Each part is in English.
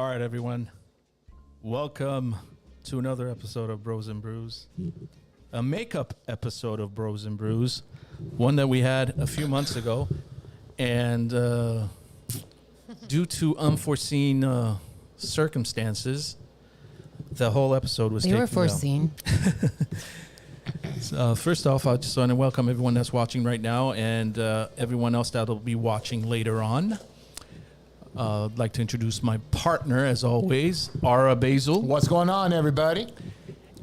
All right, everyone. Welcome to another episode of Bros and Brews. A makeup episode of Bros and Brews. One that we had a few months ago. And due to unforeseen circumstances, the whole episode was taken down. They were foreseen. First off, I just want to welcome everyone that's watching right now and everyone else that will be watching later on. I'd like to introduce my partner, as always, Ara Basil. What's going on, everybody?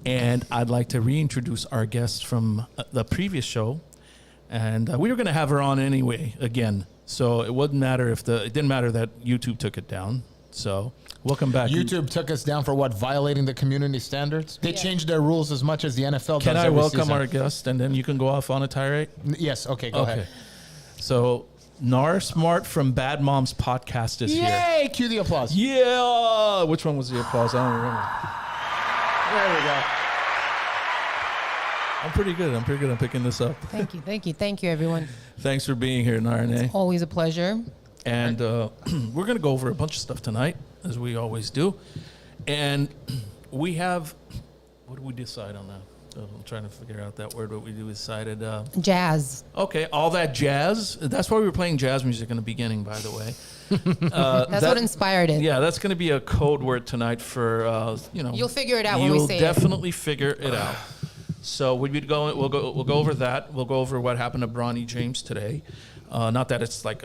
And I'd like to reintroduce our guest from the previous show. And we were going to have her on anyway, again. So it wouldn't matter it didn't matter that YouTube took it down. So welcome back. YouTube took us down for what? Violating the community standards? They changed their rules as much as the NFL does. Can I every welcome season. our guest and then you can go off on a tirade? Yes, okay, go ahead. So Nar Smart from Bad Moms Podcast is here. Yay! Cue the applause. Yeah! Which one was the applause? I don't remember. There we go. I'm pretty good. I'm picking this up. Thank you, everyone. Thanks for being here, Narane. Always a pleasure. And we're going to go over a bunch of stuff tonight, as we always do. And we have, what did we decide on that? I'm trying to figure out that word. What we decided. Jazz. Okay, all that jazz. That's why we were playing jazz music in the beginning, by the way. That's what inspired it. Yeah, that's going to be a code word tonight for, You'll figure it out when we say it. You'll definitely figure it out. So we'll go over that. We'll go over what happened to Bronny James today. Not that it's like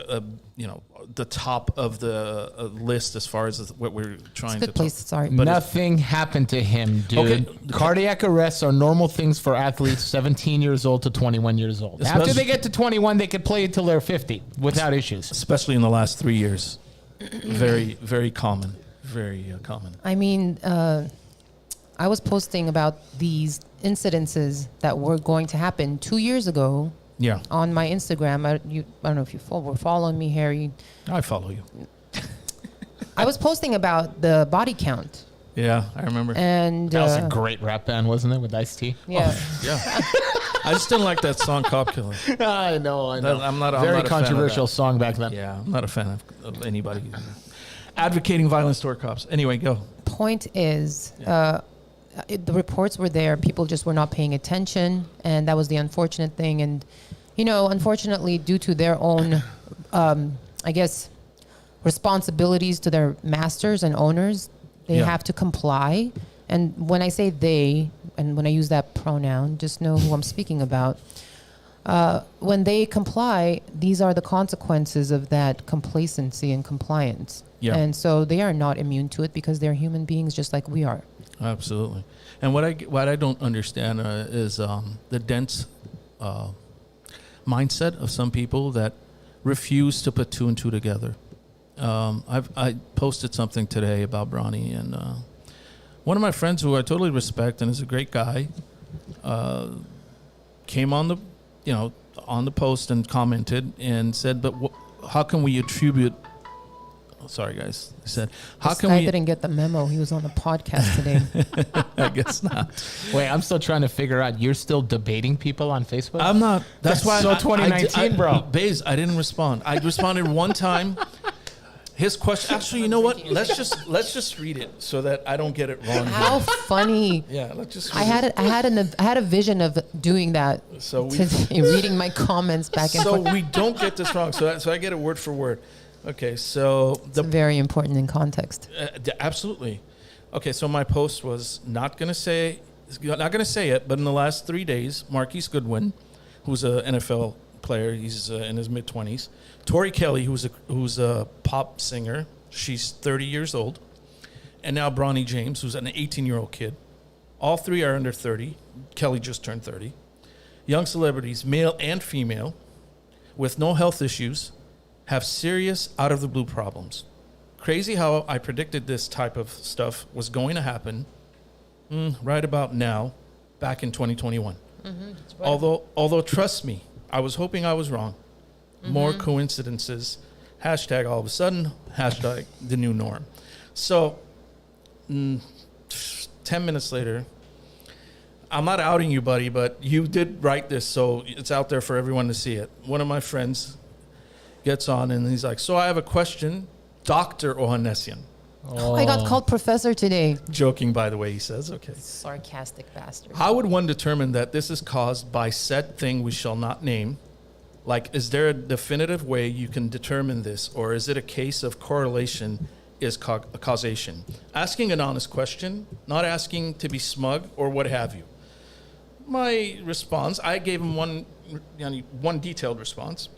the top of the list as far as what we're trying to. Good place to start. But nothing happened to him, dude. Okay. Cardiac arrests are normal things for athletes 17 years old to 21 years old. After they get to 21, they could play until they're 50 without issues. Especially in the last 3 years. Very, very common. Very common. I mean, I was posting about these incidences that were going to happen 2 years ago. Yeah. On my Instagram. I don't know if you were following me, Harry. I follow you. I was posting about the body count. Yeah, I remember. And that was a great rap band, wasn't it, with Ice-T? Yeah. Oh, yeah. I just didn't like that song, Cop Killer. I know. I'm not Very a controversial fan song back then. Yeah, I'm not a fan of anybody advocating violence toward cops. Anyway, go. Point is, the reports were there. People just were not paying attention, and that was the unfortunate thing. And, unfortunately, due to their own, responsibilities to their masters and owners, they have to comply. And when I say they, and when I use that pronoun, just know who I'm speaking about. When they comply, these are the consequences of that complacency and compliance. Yeah. And so they are not immune to it because they're human beings just like we are. Absolutely. And what I don't understand is the dense mindset of some people that refuse to put two and two together. I posted something today about Bronny, and one of my friends who I totally respect and is a great guy came on the post and commented and said, "But how can we attribute?" Sorry, guys. I said, "How can we?" I didn't get the memo. He was on the podcast today. I guess not. Wait, I'm still trying to figure out. You're still debating people on Facebook? I'm not. That's why. So 2019, bro. Baze, I didn't respond. I responded one time. His question. Actually, you know what? Let's just read it so that I don't get it wrong. How funny! Yeah, let's just. I had a vision of doing that. So reading my comments back and forth. So we don't get this wrong. So I get it word for word. Okay, so it's very important in context. Absolutely. Okay, so my post was not gonna say it, but in the last 3 days, Marquise Goodwin, who's an NFL player, he's in his mid-20s. Tori Kelly, who's a pop singer, she's 30 years old, and now Bronny James, who's an 18-year-old kid. All three are under 30. Kelly just turned 30. Young celebrities, male and female, with no health issues, have serious out-of-the-blue problems. Crazy how I predicted this type of stuff was going to happen right about now, back in 2021. Mm-hmm, right. Although, trust me, I was hoping I was wrong. Mm-hmm. More coincidences. Hashtag all of a sudden. Hashtag the new norm. So, 10 minutes later, I'm not outing you, buddy, but you did write this, so it's out there for everyone to see it. One of my friends gets on and he's like, "So I have a question, Dr. Ohanessian." Oh, I got called professor today. Joking, by the way, he says. Okay. Sarcastic bastard. How would one determine that this is caused by said thing we shall not name? Like, is there a definitive way you can determine this, or is it a case of correlation is causation? Asking an honest question, not asking to be smug or what have you. My response, I gave him one detailed response.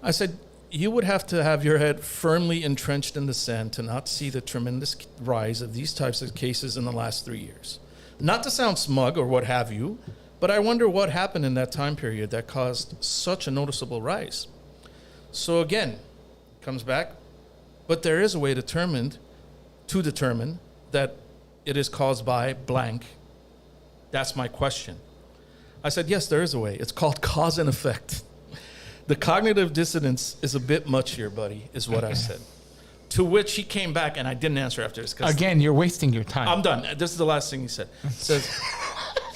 I said, you would have to have your head firmly entrenched in the sand to not see the tremendous rise of these types of cases in the last 3 years. Not to sound smug or what have you, but I wonder what happened in that time period that caused such a noticeable rise. So again, comes back, but there is a way to determine that it is caused by blank. That's my question. I said, yes, there is a way. It's called cause and effect. The cognitive dissonance is a bit much here, buddy, is what I said. To which he came back, and I didn't answer after this. Again, you're wasting your time. I'm done. This is the last thing he said. He says,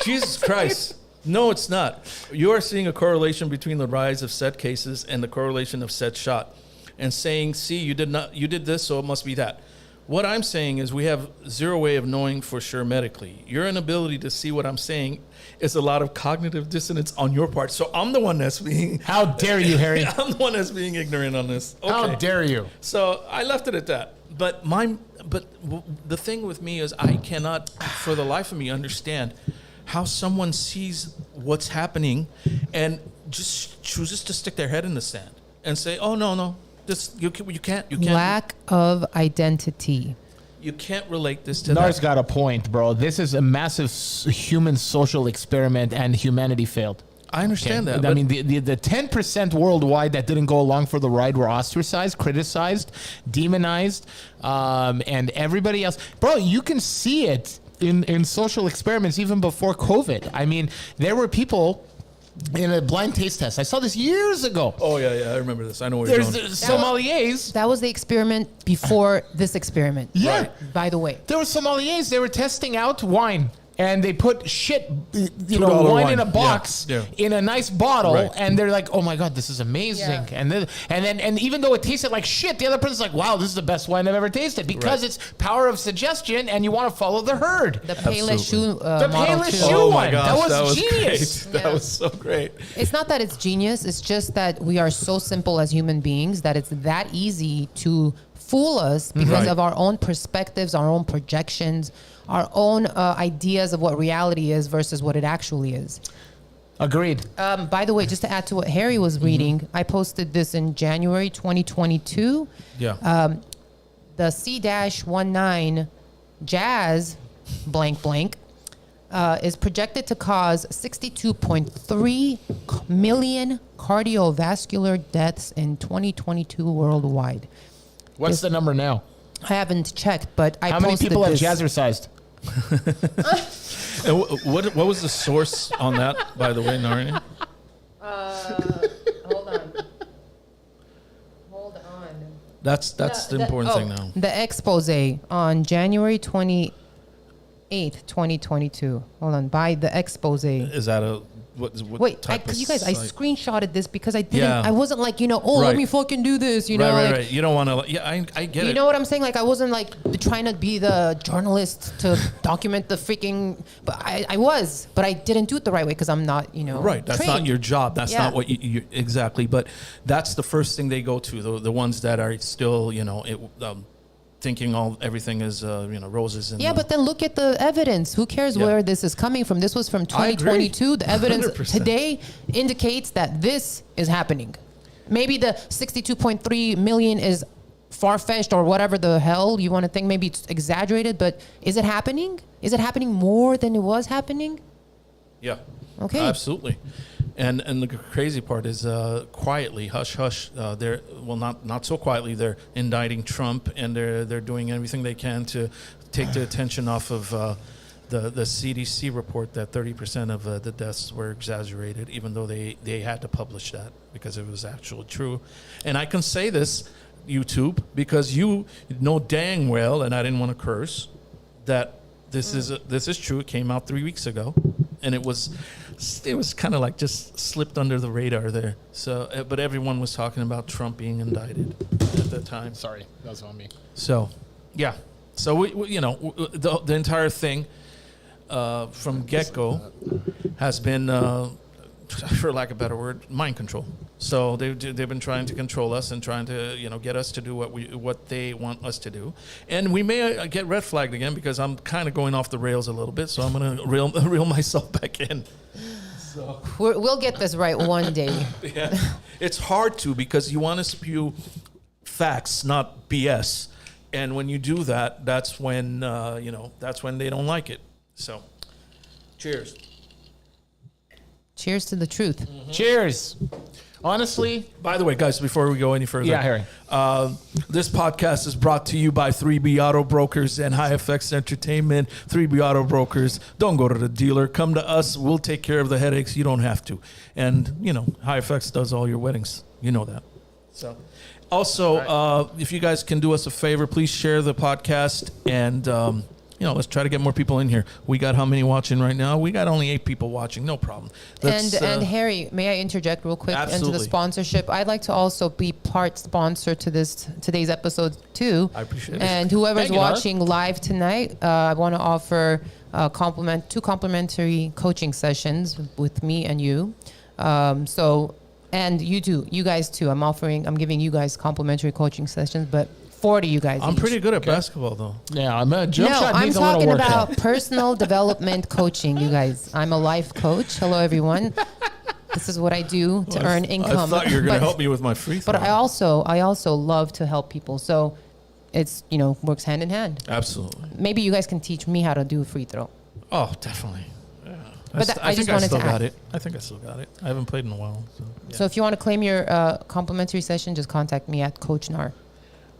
Jesus Christ. No, it's not. You are seeing a correlation between the rise of said cases and the correlation of said shot. And saying, see, you did this, so it must be that. What I'm saying is we have zero way of knowing for sure medically. Your inability to see what I'm saying is a lot of cognitive dissonance on your part. So I'm the one that's being... How dare you, Harry? I'm the one that's being ignorant on this. Okay. How dare you? So I left it at that. But the thing with me is I cannot, for the life of me, understand how someone sees what's happening and just chooses to stick their head in the sand and say, oh, no. You can't. Lack of identity. You can't relate this to Nar's that. got a point, bro. This is a massive human social experiment, and humanity failed. I understand that. I mean, the 10% worldwide that didn't go along for the ride were ostracized, criticized, demonized, and everybody else. Bro, you can see it in social experiments even before COVID. I mean, there were people... in a blind taste test. I saw this years ago. Oh, yeah, I remember this. I know where you're going. There's sommeliers. That was the experiment before this experiment. Yeah. Right. By the way. There were sommeliers. They were testing out wine. And they put shit, $2 wine in a box, Yeah. in a nice bottle, Right. and they're like, "Oh my god, this is amazing!" Yeah. And even though it tasted like shit, the other person's like, "Wow, this is the best wine I've ever tasted," because Right. it's power of suggestion, and you want to follow the herd. The Payless shoe The model Payless too. shoe Oh my one. gosh, That was genius. Great. That was so great. It's not that it's genius. It's just that we are so simple as human beings that it's that easy to fool us because Right. of our own perspectives, our own projections, our own ideas of what reality is versus what it actually is. Agreed. By the way, just to add to what Harry was reading, I posted this in January 2022. Yeah. The C-19 Jazz blank blank is projected to cause 62.3 million cardiovascular deaths in 2022 worldwide. What's the number now? I haven't checked, but I How many posted people have this. jazzercised? And what was the source on that, by the way, Narnia? Hold on. That's the important thing now. The expose on January 28th, 2022. Hold on. By the expose. Is that what Wait, type of you guys, I site? screenshotted this because I didn't. Yeah. I wasn't like, let Right. me fucking do this. Right. like, You don't want to. Yeah, I get you it. know what I'm saying? Like, I wasn't like trying to be the journalist to document the freaking. But I was, but I didn't do it the right way because I'm not, Right. That's trained. not your job. That's Yeah. not what you exactly. But that's the first thing they go to. The ones that are still, thinking everything is, roses. And Yeah, but then look at the evidence. Who cares Yeah. where this is coming from? This was from I agree. 2022. The evidence 100%. today indicates that this is happening. Maybe the 62.3 million is far-fetched or whatever the hell you want to think. Maybe it's exaggerated, but is it happening? Is it happening more than it was happening? Yeah. Okay. Absolutely. And the crazy part is quietly, hush hush. They're not so quietly. They're indicting Trump, and they're doing everything they can to take the attention off of the CDC report that 30% of the deaths were exaggerated, even though they had to publish that because it was actually true. And I can say this, YouTube, because you know dang well, and I didn't want to curse, that this is true. It came out 3 weeks ago, and it was kind of like just slipped under the radar there. So, but everyone was talking about Trump being indicted at the time. Sorry, that was on me. So, yeah, So the entire thing from get-go has been, for lack of a better word, mind control. So they've been trying to control us and trying to get us to do what they want us to do. And we may get red flagged again because I'm kind of going off the rails a little bit. So I'm going to reel myself back in. So. We'll get this right one day. Yeah. It's hard to, because you want to spew facts, not BS. And when you do that, that's when that's when they don't like it. So, cheers. Cheers to the truth. Mm-hmm. Cheers. Honestly, by the way, guys, before we go any further, Harry. This podcast is brought to you by 3B Auto Brokers and High Effects Entertainment. 3B Auto Brokers. Don't go to the dealer. Come to us. We'll take care of the headaches. You don't have to. And High Effects does all your weddings. You know that. So, also, if you guys can do us a favor, please share the podcast and. Let's try to get more people in here. We got how many watching right now? We got only 8 people watching. No problem. And Harry, may I interject real quick into the sponsorship? I'd like to also be part sponsor to today's episode too. I appreciate it. And whoever's watching live tonight, I want to offer 2 complimentary coaching sessions with me and you. And you guys too. I'm giving you guys complimentary coaching sessions, but 40 you guys. I'm each. pretty good at basketball, though. Yeah, I'm a jump shot I'm needs a little talking work. about personal development coaching, you guys. I'm a life coach. Hello, everyone. This is what I do to earn income. I thought you were going to help me with my free throw. But I also love to help people. So it's, works hand in hand. Absolutely. Maybe you guys can teach me how to do a free throw. Oh, definitely. Yeah. But I think I still got it. I think I still got it. I haven't played in a while. So if you want to claim your complimentary session, just contact me at Coach Nar.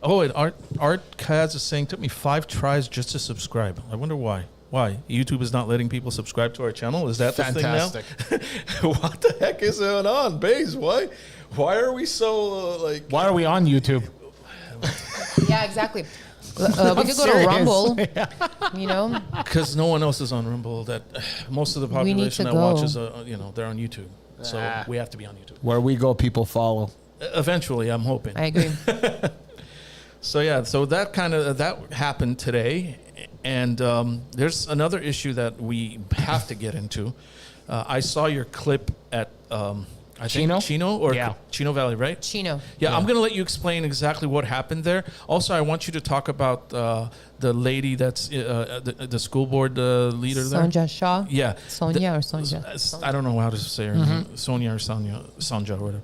Oh, and Art Kaz is saying, took me 5 tries just to subscribe. I wonder why. Why? YouTube is not letting people subscribe to our channel? Is that Fantastic. the thing now? What the heck is going on, Baze? Why are we so, Why are we on YouTube? Yeah, exactly. We could go to Rumble, Because no one else is on Rumble. That most of the population that watches, they're on YouTube. So we have to be on YouTube. Where we go, people follow. Eventually, I'm hoping. I agree. So that happened today, and there's another issue that we have to get into. I saw your clip at Chino Chino Valley, right? Chino. Yeah, I'm gonna let you explain exactly what happened there. Also, I want you to talk about the lady that's the school board leader there. Sonja Shah. Yeah. Sonia or Sonja. I don't know how to say her name. Sonia or Sanja or whatever.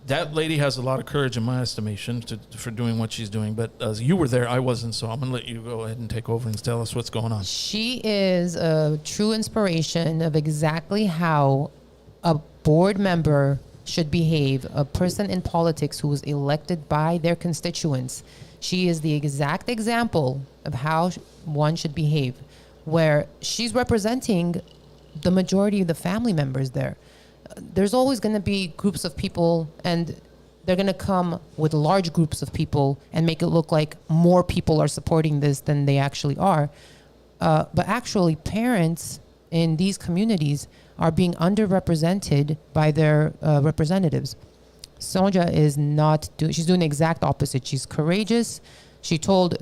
That lady has a lot of courage, in my estimation, for doing what she's doing. But you were there, I wasn't, so I'm going to let you go ahead and take over and tell us what's going on. She is a true inspiration of exactly how a board member should behave, a person in politics who was elected by their constituents. She is the exact example of how one should behave, where she's representing the majority of the family members there. There's always going to be groups of people, and they're going to come with large groups of people and make it look like more people are supporting this than they actually are. But actually, parents in these communities are being underrepresented by their representatives. Sonja is not doing, she's doing the exact opposite. She's courageous. She told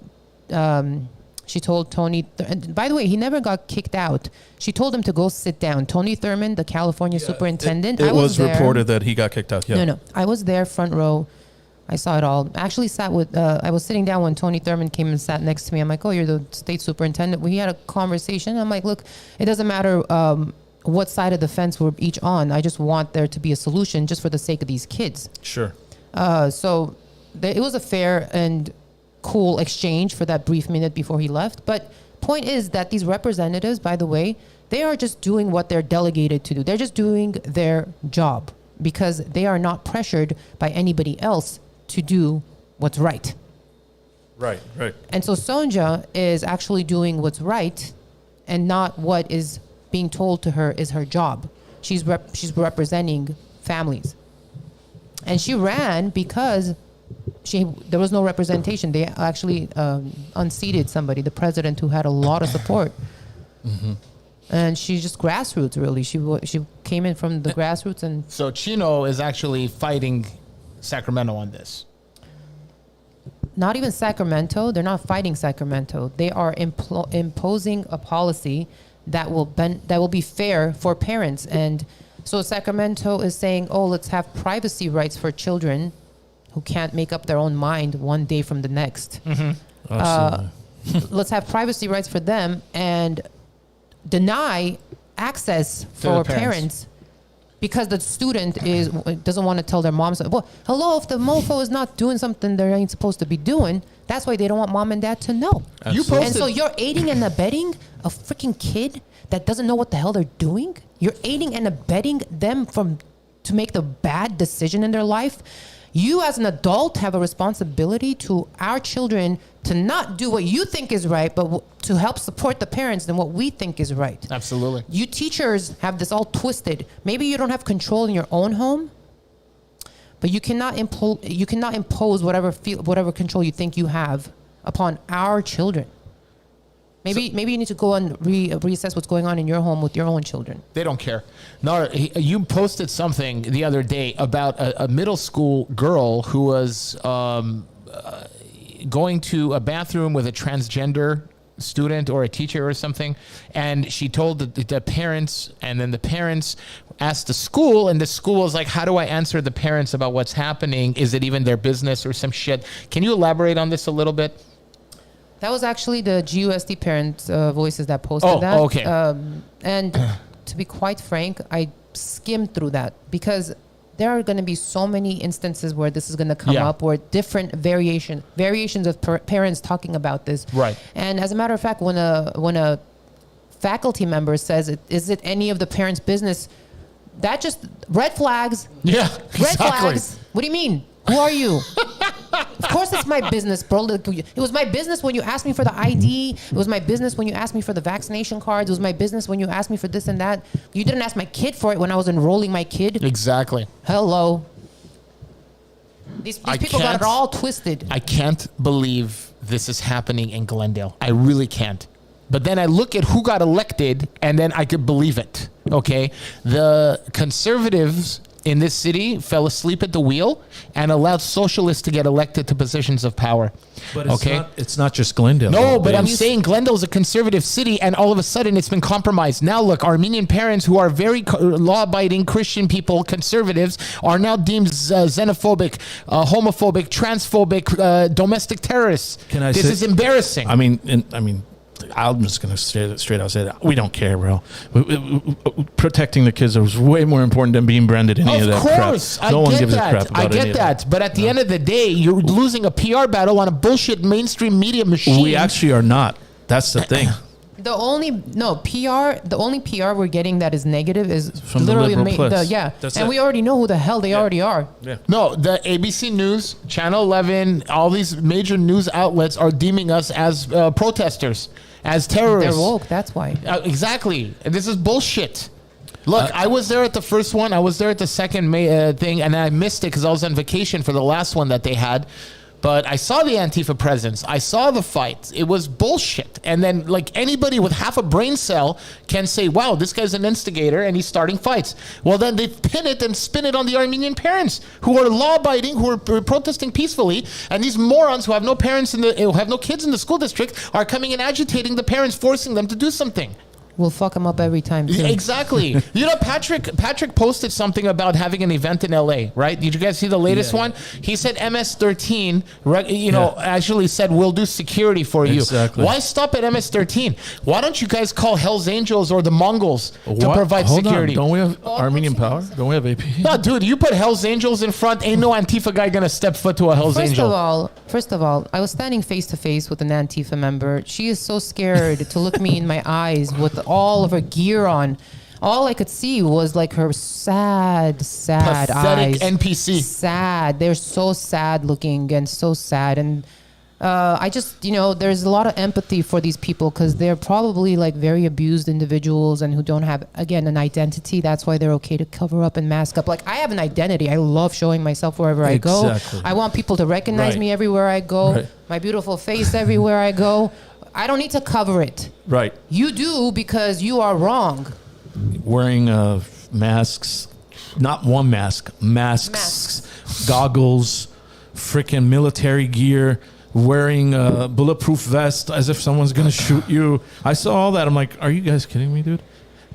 Tony, and by the way, he never got kicked out. She told him to go sit down. Tony Thurman, the California superintendent. It was reported that he got kicked out. Yeah. No. I was there front row. I saw it all. I actually sat with, I was sitting down when Tony Thurman came and sat next to me. I'm like, oh, you're the state superintendent. We had a conversation. I'm like, look, it doesn't matter what side of the fence we're each on. I just want there to be a solution just for the sake of these kids. Sure. It was a fair and cool exchange for that brief minute before he left. But point is that these representatives, by the way, they are just doing what they're delegated to do. They're just doing their job because they are not pressured by anybody else to do what's right. Right. And so Sonja is actually doing what's right and not what is being told to her is her job. She's representing families. And she ran because there was no representation. They actually unseated somebody, the president, who had a lot of support. Mm-hmm. And she's just grassroots, really. She came in from the grassroots. And so Chino is actually fighting Sacramento on this. not even Sacramento. They're not fighting Sacramento. They are imposing a policy that will be fair for parents. And so Sacramento is saying, oh, let's have privacy rights for children who can't make up their own mind one day from the next. Let's have privacy rights for them and deny access for parents because the student doesn't want to tell their mom. Well, hello, if the mofo is not doing something they ain't supposed to be doing, that's why they don't want mom and dad to know. And so you're aiding and abetting a freaking kid that doesn't know what the hell they're doing. You're aiding and abetting them to make the bad decision in their life. You as an adult have a responsibility to our children to not do what you think is right, but to help support the parents in what we think is right. Absolutely. You teachers have this all twisted. Maybe you don't have control in your own home, but you cannot impose whatever control you think you have upon our children. Maybe you need to go and reassess what's going on in your home with your own children. They don't care. No, you posted something the other day about a middle school girl who was going to a bathroom with a transgender student or a teacher or something, and she told the parents, and then the parents asked the school, and the school was like, how do I answer the parents about what's happening? Is it even their business or some shit? Can you elaborate on this a little bit? That was actually the GUSD parents' voices that posted that. Oh, okay. And to be quite frank, I skimmed through that because there are going to be so many instances where this is going to come up, where different variations of parents talking about this. Right. And as a matter of fact, when a faculty member says, is it any of the parents' business? That just red flags. Yeah, exactly. Red flags. What do you mean? Who are you? Of course it's my business, bro. It was my business when you asked me for the ID. It was my business when you asked me for the vaccination cards. It was my business when you asked me for this and that. You didn't ask my kid for it when I was enrolling my kid. Exactly. Hello. These people got it all twisted. I can't believe this is happening in Glendale. I really can't. But then I look at who got elected, and then I could believe it. Okay? The conservatives in this city fell asleep at the wheel and allowed socialists to get elected to positions of power. But it's not just Glendale. No, but I'm saying Glendale's a conservative city, and all of a sudden it's been compromised. Now look, Armenian parents who are very law-abiding Christian people, conservatives, are now deemed xenophobic, homophobic, transphobic, domestic terrorists. This is embarrassing. I mean, I'm just going to straight out say that. We don't care, bro. Protecting the kids is way more important than being branded any of that crap. Of course. No one gives a crap about any of that. I get that. But at the end of the day, you're losing a PR battle on a bullshit mainstream media machine. We actually are not. That's the thing. The only PR we're getting that is negative is from literally the liberal press. And we already know who the hell they already are. Yeah. No, the ABC News, Channel 11, all these major news outlets are deeming us as protesters, as terrorists. They're woke, that's why. Exactly. This is bullshit. Look, I was there at the first one. I was there at the second thing, and I missed it because I was on vacation for the last one that they had. But I saw the Antifa presence. I saw the fight. It was bullshit. And then, like, anybody with half a brain cell can say, wow, this guy's an instigator and he's starting fights. Well, then they pin it and spin it on the Armenian parents who are law-abiding, who are protesting peacefully. And these morons who have no parents who have no kids in the school district are coming and agitating the parents, forcing them to do something. We'll fuck them up every time, too. Exactly. You know, Patrick posted something about having an event in LA, right? Did you guys see the latest one? He said MS-13, actually said, we'll do security for you. Exactly. Why stop at MS-13? Why don't you guys call Hell's Angels or the Mongols to provide security? Don't we have Armenian power? Don't we have AP? No, dude, you put Hell's Angels in front, ain't no Antifa guy gonna step foot to a Hell's Angel. First of all, I was standing face to face with an Antifa member. She is so scared to look me in my eyes with all of her gear on. All I could see was like her sad pathetic eyes. NPC. Sad. They're so sad looking and so sad. And I just, there's a lot of empathy for these people because they're probably like very abused individuals and who don't have, again, an identity. That's why they're okay to cover up and mask up. Like, I have an identity. I love showing myself wherever I go. I want people to recognize me everywhere I go. My beautiful face everywhere I go. I don't need to cover it. Right. You do because you are wrong. Wearing masks, not one mask, masks. Goggles, freaking military gear, wearing a bulletproof vest as if someone's going to shoot you. I saw all that. I'm like, are you guys kidding me, dude?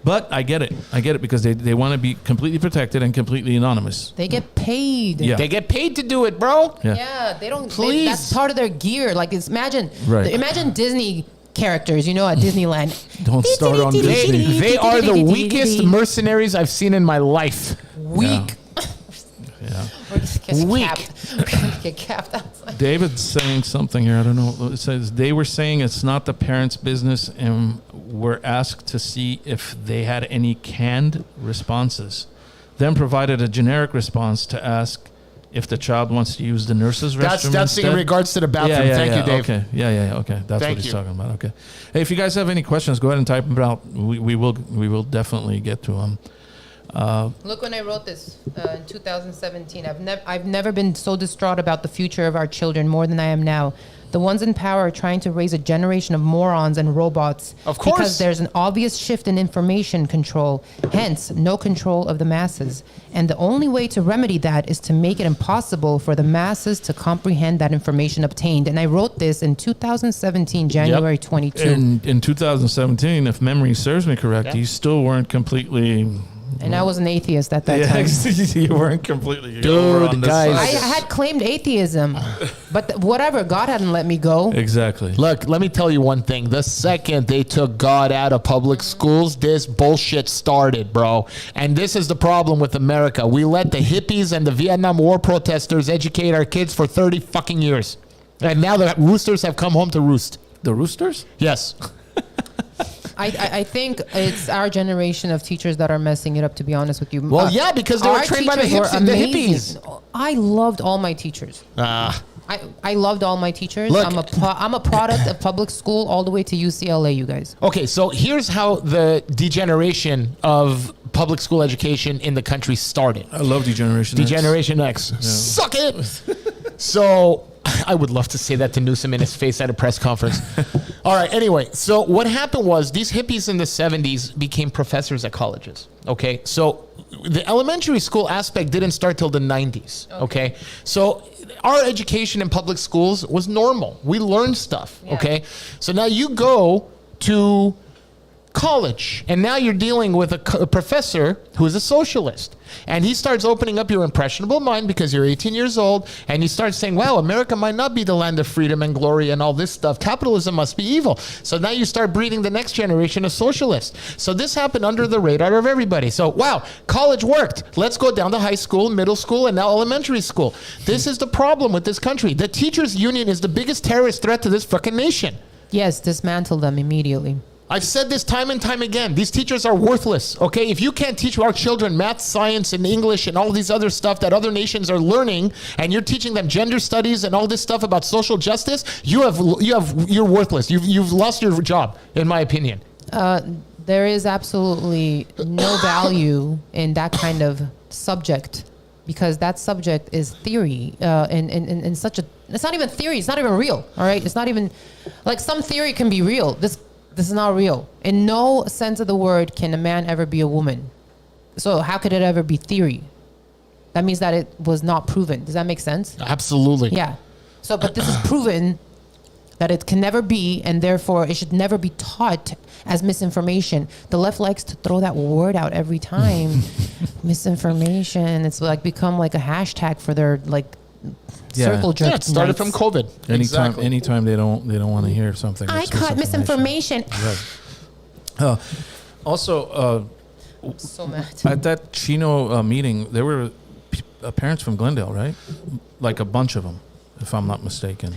But I get it. I get it because they want to be completely protected and completely anonymous. They get paid. Yeah. They get paid to do it, bro. Yeah, they don't. Please. That's part of their gear. Like, imagine Disney characters, at Disneyland. Don't start on Disney. They are the weakest mercenaries I've seen in my life. Weak. Yeah. We're just get Weak. capped. We're gonna get capped outside. David's saying something here. I don't know. It says they were saying it's not the parents' business and were asked to see if they had any canned responses. Then provided a generic response to ask if the child wants to use the nurse's restroom. That's in regards to the bathroom. Thank you, Dave. Okay. Yeah. Okay. That's what he's talking about. Okay. Hey, if you guys have any questions, go ahead and type them out. We will definitely get to them. Look, when I wrote this in 2017, I've never been so distraught about the future of our children more than I am now. The ones in power are trying to raise a generation of morons and robots. Of course. Because there's an obvious shift in information control, hence no control of the masses. And the only way to remedy that is to make it impossible for the masses to comprehend that information obtained. And I wrote this in 2017, January 22. In 2017, if memory serves me correct, you still weren't completely... And I was an atheist at that time. You weren't completely... Dude, guys. I had claimed atheism, but whatever, God hadn't let me go. Exactly. Look, let me tell you one thing. The second they took God out of public schools, this bullshit started, bro. And this is the problem with America. We let the hippies and the Vietnam War protesters educate our kids for 30 fucking years. And now the roosters have come home to roost. The roosters? Yes. I think it's our generation of teachers that are messing it up, to be honest with you. Well, yeah, because they were our trained by the teachers were hippies. I loved all my teachers. I loved all my teachers. Look. I'm a product of public school all the way to UCLA, you guys. Okay, so here's how the degeneration of public school education in the country started. I love Degeneration X. Degeneration X. Suck it! So... I would love to say that to Newsom in his face at a press conference. All right, anyway, so what happened was these hippies in the 70s became professors at colleges, okay? So the elementary school aspect didn't start till the 90s, okay? So our education in public schools was normal. We learned stuff, okay? So now you go to college, and now you're dealing with a professor who is a socialist, and he starts opening up your impressionable mind because you're 18 years old, and you start saying, wow, America might not be the land of freedom and glory and all this stuff. Capitalism must be evil. So now you start breeding the next generation of socialists. So this happened under the radar of everybody. So wow, college worked. Let's go down to high school, middle school, and now elementary school. This is the problem with this country. The teachers union is the biggest terrorist threat to this fucking nation. Yes, dismantle them immediately. I've said this time and time again. These teachers are worthless, okay? If you can't teach our children math, science, and English and all these other stuff that other nations are learning, and you're teaching them gender studies and all this stuff about social justice, you're worthless. You've lost your job, in my opinion. There is absolutely no value in that kind of subject, because that subject is theory, in such a... It's not even theory. It's not even real, all right? It's not even... Like, some theory can be real. This is not real. In no sense of the word can a man ever be a woman. So how could it ever be theory? That means that it was not proven. Does that make sense? Absolutely. Yeah. So, but this is proven that it can never be, and therefore it should never be taught as misinformation. The left likes to throw that word out every time. Misinformation. It's like become like a hashtag for their circle jerk. Yeah, it started from COVID. Anytime they don't want to hear something. I caught misinformation. Right. Also, So mad. at that Chino meeting, there were parents from Glendale, right? Like a bunch of them, if I'm not mistaken.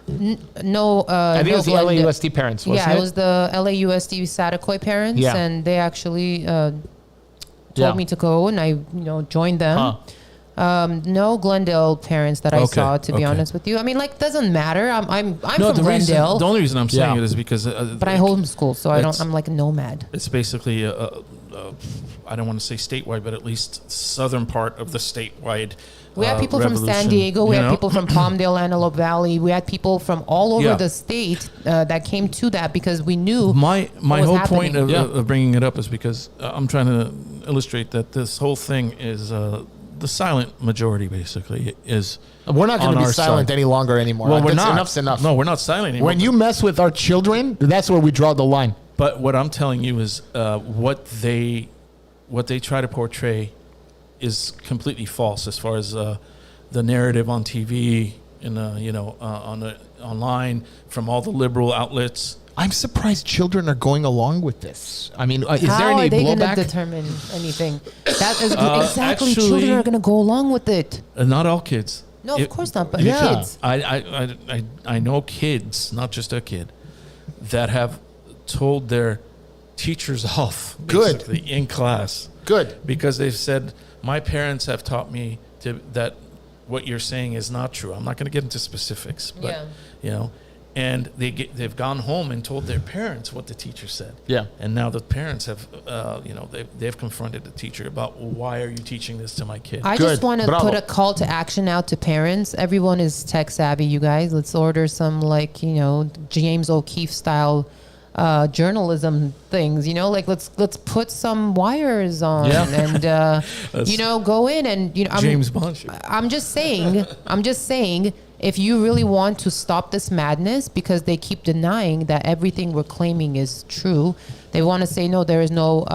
No, I think it was the LAUSD parents, wasn't it? It was the LAUSD Satakoy parents, and they actually told me to go, and I joined them. No Glendale parents that I saw, to be honest with you. I mean, doesn't matter. I'm from Glendale. The only reason I'm saying it is because... but I homeschool, so I'm like a nomad. It's basically, I don't want to say statewide, but at least southern part of the statewide We had people from San Diego. We had people from Palmdale, Antelope Valley. We had people from all over the state that came to that because we knew my whole happening. point of bringing it up is because I'm trying to illustrate that this whole thing is the silent majority basically is. We're not going on to be our silent side. any longer anymore. Well, we're That's not. Enough's enough. No, we're not silent anymore. When you mess with our children, that's where we draw the line. But what I'm telling you is what they try to portray is completely false as far as the narrative on TV and online from all the liberal outlets. I'm surprised children are going along with this. I mean, is there How any are they going to blowback? determine anything? That is exactly. actually- Children are going to go along with it. Not all kids. No, of course not. But Yeah. kids. I know kids, not just a kid, that have told their teachers off Good. basically in class Good. because they've said, my parents have taught me that what you're saying is not true. I'm not going to get into specifics, but and they've gone home and told their parents what the teacher said. Yeah. And now the parents have, they've confronted the teacher about, why are you teaching this to my kid? I Good. just want to Bravo. put a call to action out to parents. Everyone is tech savvy, you guys. Let's order some James O'Keefe style journalism things. Let's put some wires on and go in and James Bond shit. I'm just saying. If you really want to stop this madness, because they keep denying that everything we're claiming is true, they want to say no. There's no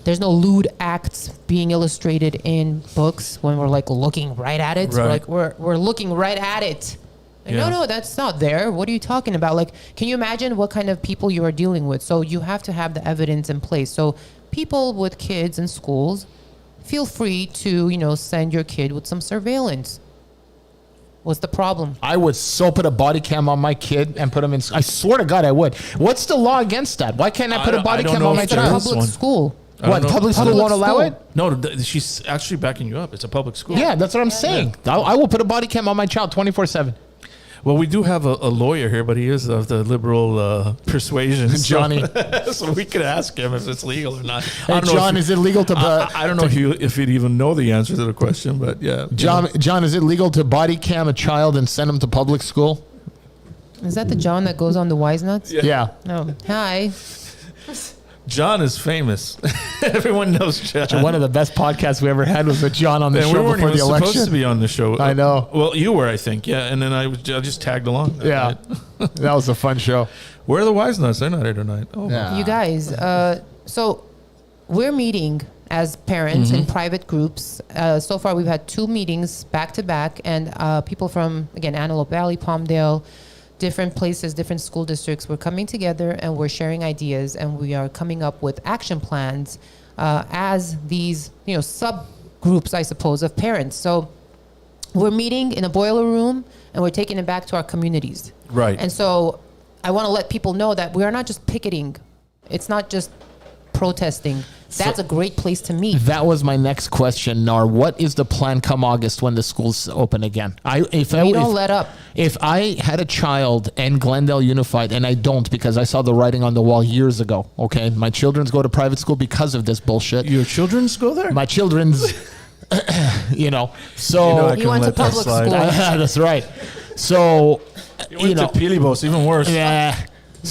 lewd acts being illustrated in books when we're looking right at it. Right. We're looking right at it. Yeah. No, that's not there. What are you talking about? Can you imagine what kind of people you are dealing with? So you have to have the evidence in place. So people with kids in schools, feel free to send your kid with some surveillance. What's the problem? I would so put a body cam on my kid and put him in. I swear to God, I would. What's the law against that? Why can't I put a body don't cam know on my if It's a there child? is public one. school. What, public school Public won't allow school. it? No, she's actually backing you up. It's a public school. Yeah, that's what I'm saying. I will put a body cam on my child 24/7. Well, we do have a lawyer here, but he is of the liberal persuasion. so- Johnny. So we could ask him if it's legal or not. Hey, John, is it legal to... I don't know if he'd even know the answer to the question, but yeah. John, is it legal to body cam a child and send him to public school? Is that the John that goes on the Wise Nuts? Yeah. No. Hi. John is famous. Everyone knows John. One of the best podcasts we ever had was with John on the And we show weren't before even the supposed to election. be on the show. I know. Well, you were, I think. Yeah, and then I just tagged along. Yeah. That was a fun show. Where are the Wise Nuts? They're not here tonight. Oh, Yeah. You guys, so we're meeting as parents in private groups. So far, we've had 2 meetings back to back, and people from, again, Antelope Valley, Palmdale, different places, different school districts, we're coming together and we're sharing ideas, and we are coming up with action plans as these, subgroups, I suppose, of parents. So we're meeting in a boiler room, and we're taking it back to our communities. Right. And so I want to let people know that we are not just picketing. It's not just protesting. That's a great place to meet. That was my next question, Nar. What is the plan come August when the schools open again? We don't let up. If I had a child in Glendale Unified, and I don't because I saw the writing on the wall years ago, okay? My children's go to private school because of this bullshit. Your children's go there? My children's, so... I He can went to let that public slide. school. That's right. So, You went to Pilibos, even worse. yeah.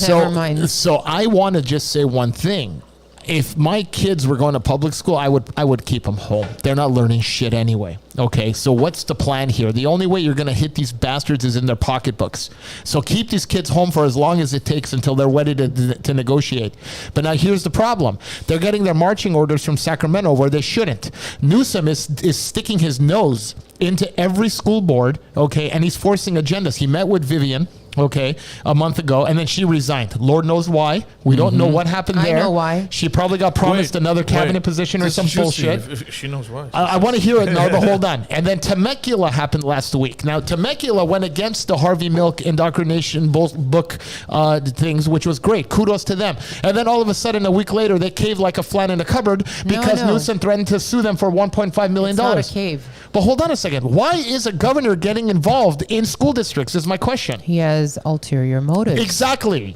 Never mind. So I want to just say one thing. If my kids were going to public school, I would keep them home. They're not learning shit anyway. Okay, so what's the plan here? The only way you're going to hit these bastards is in their pocketbooks. So keep these kids home for as long as it takes until they're ready to negotiate. But now here's the problem. They're getting their marching orders from Sacramento where they shouldn't. Newsom is sticking his nose into every school board, okay, and he's forcing agendas. He met with Vivian, okay, a month ago, and then she resigned. Lord knows why. We don't know what happened there. I know why. She probably got promised another cabinet position or This some is juicy bullshit. if she knows why. I want to hear it now, but hold on. And then Temecula happened last week. Now, Temecula went against the Harvey Milk indoctrination book things, which was great. Kudos to them. And then all of a sudden, a week later, they caved like a flat in a cupboard because No. Newsom threatened to sue them for $1.5 million. It's not a cave. But hold on a second. Why is a governor getting involved in school districts is my question. He has ulterior motives. Exactly.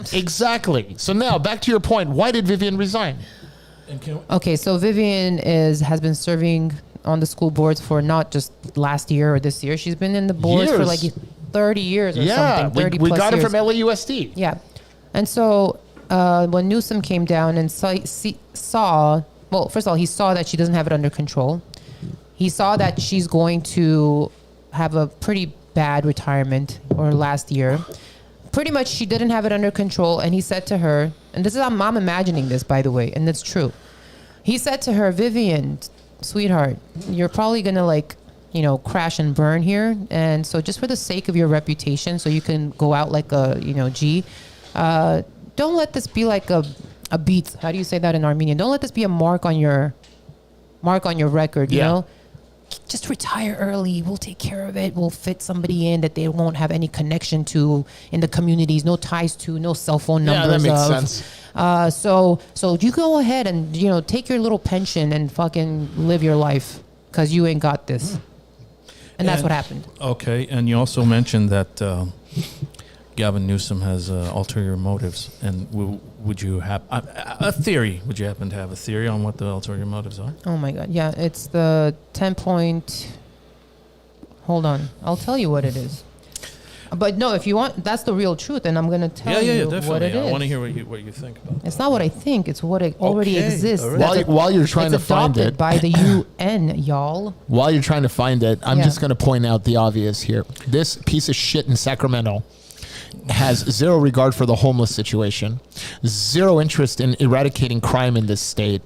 So now, back to your point. Why did Vivian resign? Okay, so Vivian has been serving on the school boards for not just last year or this year. She's been in the boards for like 30 years or something. 30 we plus got years. it from LAUSD. Yeah. And so when Newsom came down and saw, well, first of all, he saw that she doesn't have it under control. He saw that she's going to have a pretty bad retirement or last year. Pretty much she didn't have it under control. And he said to her, and this is, I'm imagining this, by the way, and it's true. He said to her, Vivian, sweetheart, you're probably going to like, you know, crash and burn here. And so just for the sake of your reputation, so you can go out like a, you know, don't let this be like a beat. How do you say that in Armenian? Don't let this be a mark on your record, you know? Just retire early. We'll take care of it. We'll fit somebody in that they won't have any connection to in the communities, no ties to, no cell phone numbers. Yeah, that makes sense. So you go ahead and, you know, take your little pension and fucking live your life because you ain't got this. And that's what happened. Okay, and you also mentioned that Gavin Newsom has ulterior motives. And would you have a theory? Would you happen to have a theory on what the ulterior motives are? Oh, my God. Yeah, it's the 10-point... Hold on. I'll tell you what it is. But no, if you want, that's the real truth, and I'm going to tell you definitely. what it is. I want to hear what you think about It's not what I think. It's what it already exists. All right. While you're trying to find it, by the UN, y'all. While you're trying to find it, I'm just going to point out the obvious here. This piece of shit in Sacramento has zero regard for the homeless situation, zero interest in eradicating crime in this state.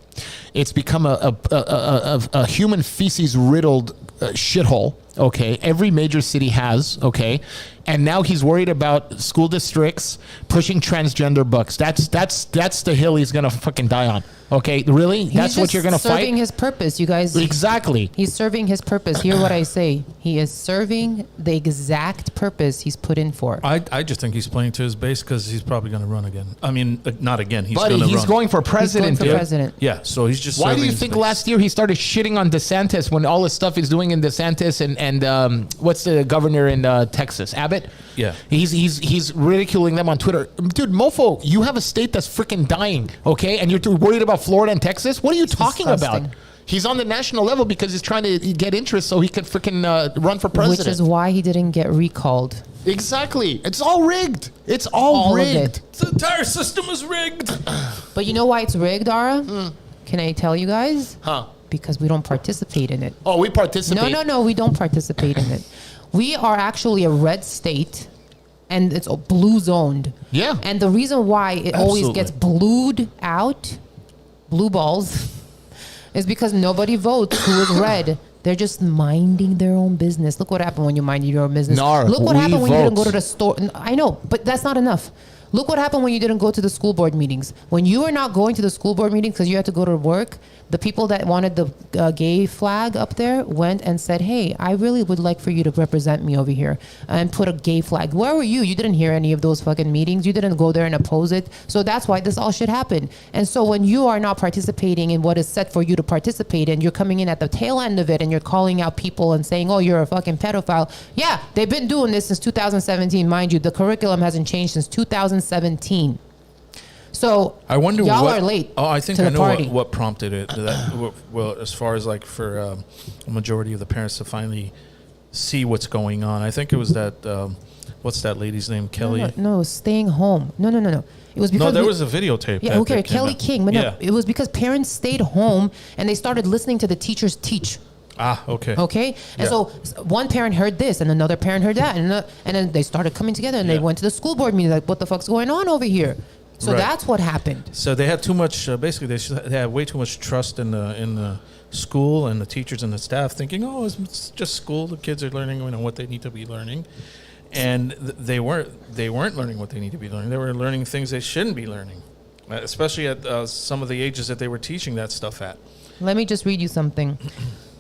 It's become a human feces riddled shithole. Okay, every major city has. Okay, and now he's worried about school districts pushing transgender books. That's the hill he's gonna fucking die on. Okay, really? That's what you're gonna fight? He's serving his purpose, you guys. Exactly. He's serving his purpose. Hear what I say. He is serving the exact purpose he's put in for. I just think he's playing to his base because he's probably going to run again. I mean, not again. He's Buddy, he's going for president, he's going for dude. president. Yeah, so he's just. Why do you think last year he started shitting on DeSantis when all the stuff he's doing in DeSantis and what's the governor in Texas, Abbott? Yeah. He's ridiculing them on Twitter. Dude, mofo, you have a state that's freaking dying, okay? And you're worried about Florida and Texas? What are you talking disgusting. about? He's on the national level because he's trying to get interest so he could freaking run for president. Which is why he didn't get recalled. Exactly. It's all rigged. It's all rigged. The entire system is rigged. But you know why it's rigged, Ara? Can I tell you guys? Huh? Because we don't participate in it. Oh, we participate. No, we don't participate in it. We are actually a red state, and it's blue zoned. Yeah. And the reason why it always gets blued out, blue balls, is because nobody votes who is red. They're just minding their own business. Look what happened when you minded your own business. Look what happened when you didn't go to the store. I know, but that's not enough. Look what happened when you didn't go to the school board meetings. When you were not going to the school board meetings because you had to go to work, the people that wanted the gay flag up there went and said, hey, I really would like for you to represent me over here and put a gay flag. Where were you? You didn't hear any of those fucking meetings. You didn't go there and oppose it. So that's why this all shit happened. And so when you are not participating in what is set for you to participate in, you're coming in at the tail end of it and you're calling out people and saying, oh, you're a fucking pedophile. Yeah, they've been doing this since 2017. Mind you, the curriculum hasn't changed since 2017. So I wonder y'all what, are late. Oh, I think to I the know party. what prompted it. Well, as far as like for a majority of the parents to finally see what's going on, I think it was that. What's that lady's name? Kelly. No, staying home. No. It was because there was a videotape. Yeah, okay, Kelly King. But no, it was because parents stayed home and they started listening to the teachers teach. Ah, okay. Okay, and so one parent heard this, and another parent heard that, and then they started coming together, and they went to the school board meeting, like, what the fuck's going on over here? So that's what happened. So they had too much. Basically, they had way too much trust in the school and the teachers and the staff, thinking, "Oh, it's just school. The kids are learning, what they need to be learning," and they weren't learning what they need to be learning. They were learning things they shouldn't be learning, especially at some of the ages that they were teaching that stuff at. Let me just read you something.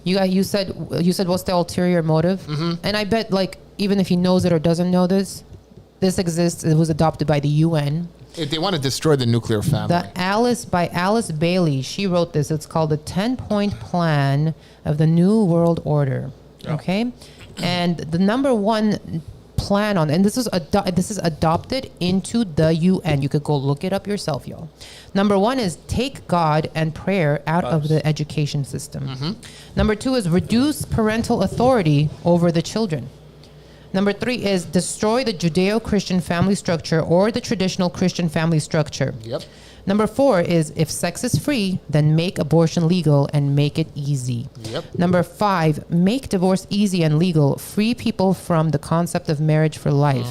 You said what's the ulterior motive? Mm-hmm. And I bet, like, even if he knows it or doesn't know this exists. It was adopted by the UN. They want to destroy the nuclear family. By Alice Bailey. She wrote this. It's called the 10-Point Plan of the New World Order. Yeah. Okay, and the number one plan on, and this is adopted into the UN. You could go look it up yourself, y'all. Number one is take God and prayer out of the education system. Mm-hmm. Number two is reduce parental authority over the children. Number three is destroy the Judeo-Christian family structure or the traditional Christian family structure. Yep. Number 4 is if sex is free, then make abortion legal and make it easy. Yep. Number 5, make divorce easy and legal. Free people from the concept of marriage for life.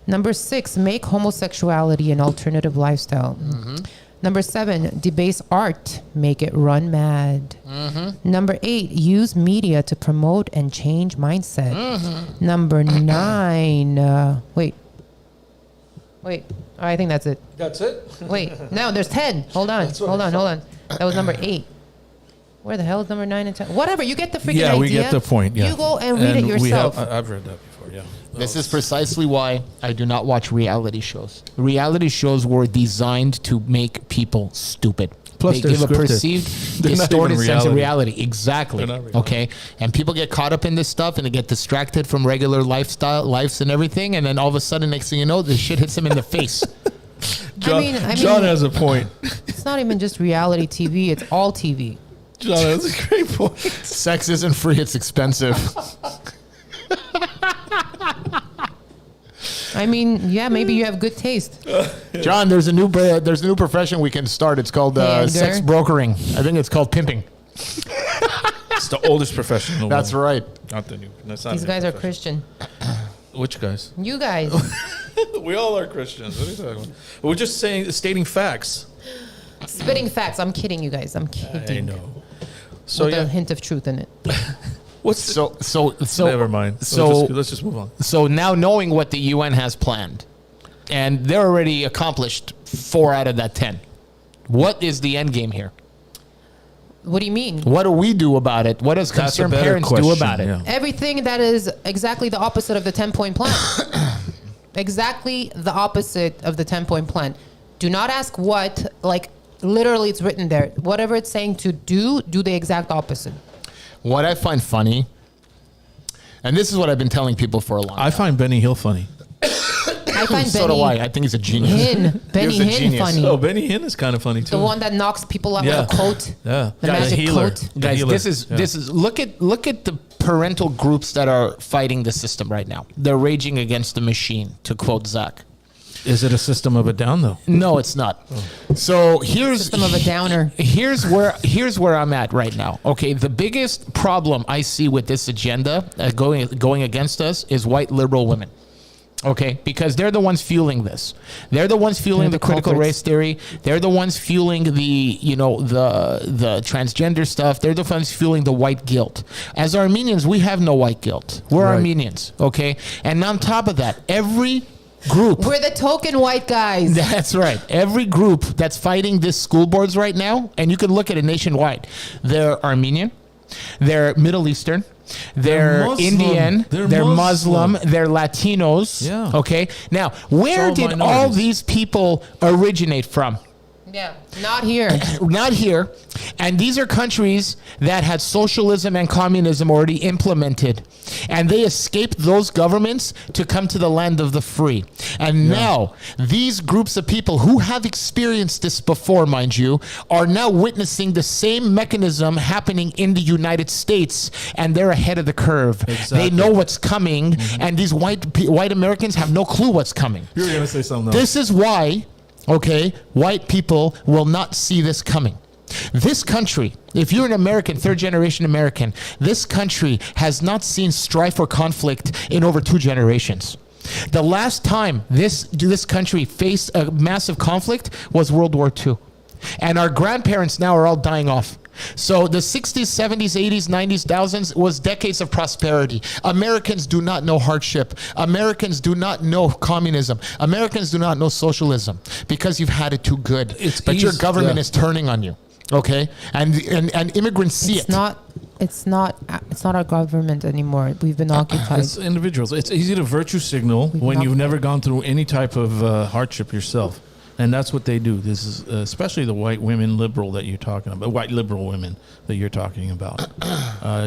Number 6, make homosexuality an alternative lifestyle. Number 7, debase art, make it run mad. Number 8, use media to promote and change mindset. Number 9, wait, I think that's it. That's it? Wait, no, there's 10. Hold on. That was number 8. Where the hell is number 9 and 10? Whatever, you get the freaking idea. Yeah, we get the point. Yeah. You go and read it yourself. I've read that before, yeah. This is precisely why I do not watch reality shows. Reality shows were designed to make people stupid. Plus they they're give a scripted. perceived, They're not distorted even sense of reality. reality. Exactly. They're not reality. Okay. And people get caught up in this stuff and they get distracted from regular lives and everything. And then all of a sudden, next thing you know, this shit hits them in the face. John, I mean, John has a point. it's not even just reality TV, it's all TV. John has a great point. Sex isn't free; it's expensive. I mean, yeah, maybe you have good taste. John, there's a new profession we can start. It's called Pander. sex brokering. I think it's called pimping. It's the oldest profession in the That's world. right. Not the new. That's not These a new guys are profession. Christian. Which guys? You guys. We all are Christians. What are you talking about? We're just stating facts. Spitting facts. I'm kidding, you guys. I'm kidding. I know. So With yeah, a hint of truth in it. what's So never mind. So let's just move on. So now knowing what the UN has planned, and they're already accomplished 4 out of that 10. What is the end game here? What do you mean? What do we do about it? What does That's a concerned better parents do question, about it? yeah. Everything that is exactly the opposite of the 10-point plan. Exactly the opposite of the 10-point plan. Do not ask what, like literally it's written there. Whatever it's saying to do the exact opposite. What I find funny, and this is what I've been telling people for a long time. I find Benny Hill funny. I find So do I. I think he's a genius. Benny He's a Hinn genius. funny. Oh, Benny Hinn is kind of funny too. The one that knocks people out Yeah. with a coat. Yeah. The Guys, magic healer. coat. The Guys, healer. this is look at the parental groups that are fighting the system right now. They're raging against the machine, to quote Zach. Is it a system of a down though? No, it's not. So here's System of a downer. Here's where I'm at right now. Okay, the biggest problem I see with this agenda going against us is white liberal women. Okay, because they're the ones fueling this. They're the ones fueling They're the the critical culprits. race theory. They're the ones fueling the the transgender stuff. They're the ones fueling the white guilt. As Armenians, we have no white guilt. We're Right. Armenians. Okay, and on top of that, every group. We're the token white guys. That's right. Every group that's fighting this school boards right now, and you can look at it nationwide, they're Armenian, they're Middle Eastern, they're Muslim. Indian, They're they're Muslim, Muslim. they're Latinos. Yeah. Okay. Now, where all did all minorities. these people originate from? Yeah, not here. Not here. And these are countries that had socialism and communism already implemented. And they escaped those governments to come to the land of the free. And now, these groups of people who have experienced this before, mind you, are now witnessing the same mechanism happening in the United States. And they're ahead of the curve. Exactly. They know what's coming. And these white Americans have no clue what's coming. You were gonna say something else. This is why, okay, white people will not see this coming. This country, if you're an American, third generation American, this country has not seen strife or conflict in over 2 generations. The last time this country faced a massive conflict was World War II. And our grandparents now are all dying off. So the 60s, 70s, 80s, 90s, thousands was decades of prosperity. Americans do not know hardship. Americans do not know communism. Americans do not know socialism because you've had it too good. But your government is turning on you. Okay? And immigrants see It's not our government anymore. We've been occupied. It's individuals. It's easy to virtue signal We've when not- you've never gone through any type of hardship yourself. And that's what they do. This is especially the white women liberal that you're talking about, white liberal women that you're talking about.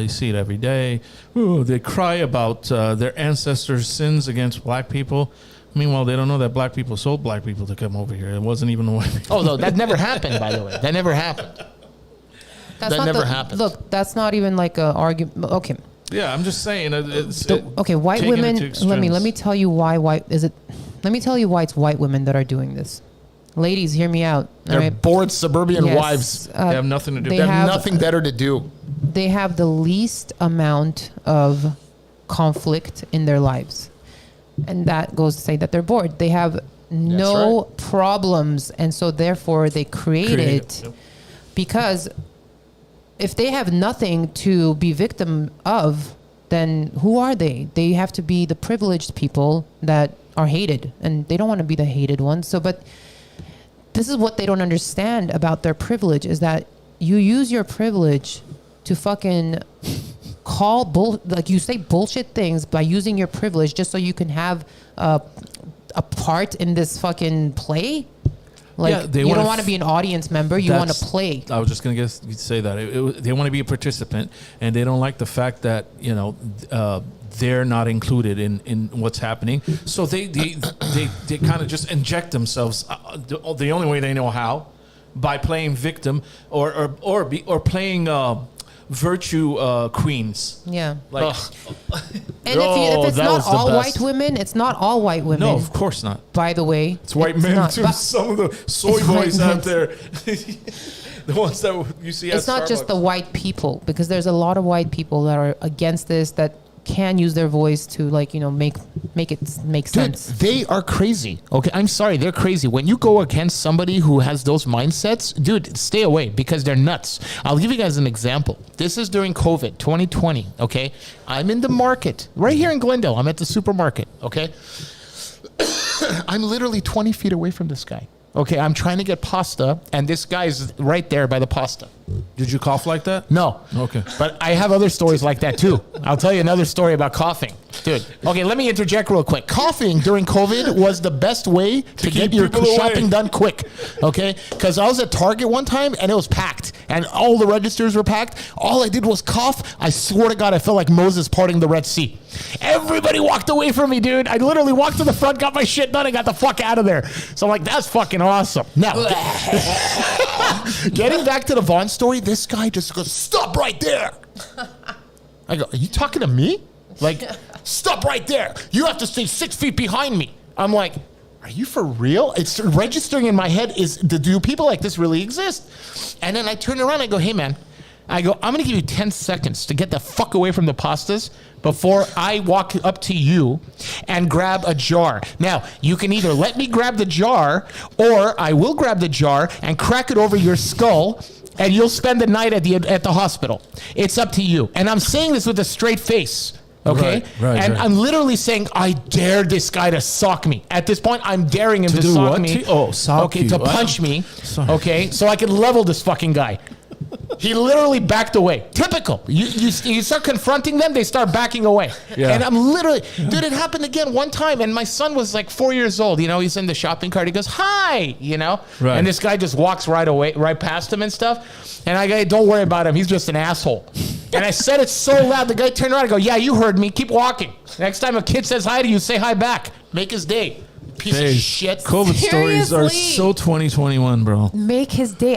You see it every day. Ooh, they cry about their ancestors' sins against black people. Meanwhile, they don't know that black people sold black people to come over here. It wasn't even the white people. Oh, no, that never happened, by the way. That never happened. That's that not never happened. Look, that's not even like a argument. Okay. Yeah, I'm just saying. It's Okay, white taken it women. to Let me extremes. tell you why white is it. Let me tell you why it's white women that are doing this. Ladies, hear me out. They're bored suburban wives. They have nothing to do. They have nothing better to do. They have the least amount of conflict in their lives. And that goes to say that they're bored. They have no problems. And so therefore they create it. Yep. Because if they have nothing to be victim of, then who are they? They have to be the privileged people that are hated. And they don't want to be the hated ones. So, but this is what they don't understand about their privilege is that you use your privilege to fucking like you say bullshit things by using your privilege just so you can have a part in this fucking play. Like you don't want to be an audience member, you want to play. I was just going to say that. They want to be a participant, and they don't like the fact that, they're not included in what's happening. So they kind of just inject themselves the only way they know how, by playing victim or playing virtue queens. Yeah. Like, and if it's not all white women, it's not all white women. No, of course not. By the way, it's white men too. Some of the soy boys out there. The ones that you see. It's not just the white people, because there's a lot of white people that are against this, that can use their voice to make it make sense. Dude, they are crazy. Okay, I'm sorry, they're crazy. When you go against somebody who has those mindsets, dude, stay away, because they're nuts. I'll give you guys an example. This is during COVID 2020. Okay, I'm in the market right here in Glendale. I'm at the supermarket. Okay, I'm literally 20 feet away from this guy. Okay, I'm trying to get pasta, and this guy's right there by the pasta. Did you cough like that? No. Okay. But I have other stories like that too. I'll tell you another story about coughing. Dude, okay, let me interject real quick. Coughing during COVID was the best way to get your shopping done quick, okay? Because I was at Target one time, and it was packed, and all the registers were packed. All I did was cough. I swear to God, I felt like Moses parting the Red Sea. Everybody walked away from me, dude. I literally walked to the front, got my shit done, and got the fuck out of there. So I'm like, that's fucking awesome. Now, getting back to the Vaughn story, this guy just goes, stop right there. I go, are you talking to me? Like, stop right there. You have to stay 6 feet behind me. I'm like, are you for real? It's registering in my head, do people like this really exist? And then I turn around and I go, hey, man. I go, I'm going to give you 10 seconds to get the fuck away from the pastas before I walk up to you and grab a jar. Now, you can either let me grab the jar, or I will grab the jar and crack it over your skull, and you'll spend the night at the hospital. It's up to you. And I'm saying this with a straight face. Okay? Right. I'm literally saying, I dare this guy to sock me. At this point, I'm daring him to sock me. Sock you. To punch me. Sorry. Okay? So I can level this fucking guy. He literally backed away. Typical. You start confronting them, they start backing away. Yeah. And I'm literally, dude, it happened again one time, and my son was like 4 years old. He's in the shopping cart. He goes, hi, Right. And this guy just walks right past him and stuff. And I go, hey, don't worry about him. He's just an asshole. And I said it so loud, the guy turned around and go, yeah, you heard me. Keep walking. Next time a kid says hi to you, say hi back. Make his day. Piece of shit. COVID stories are so 2021, bro. Make his day.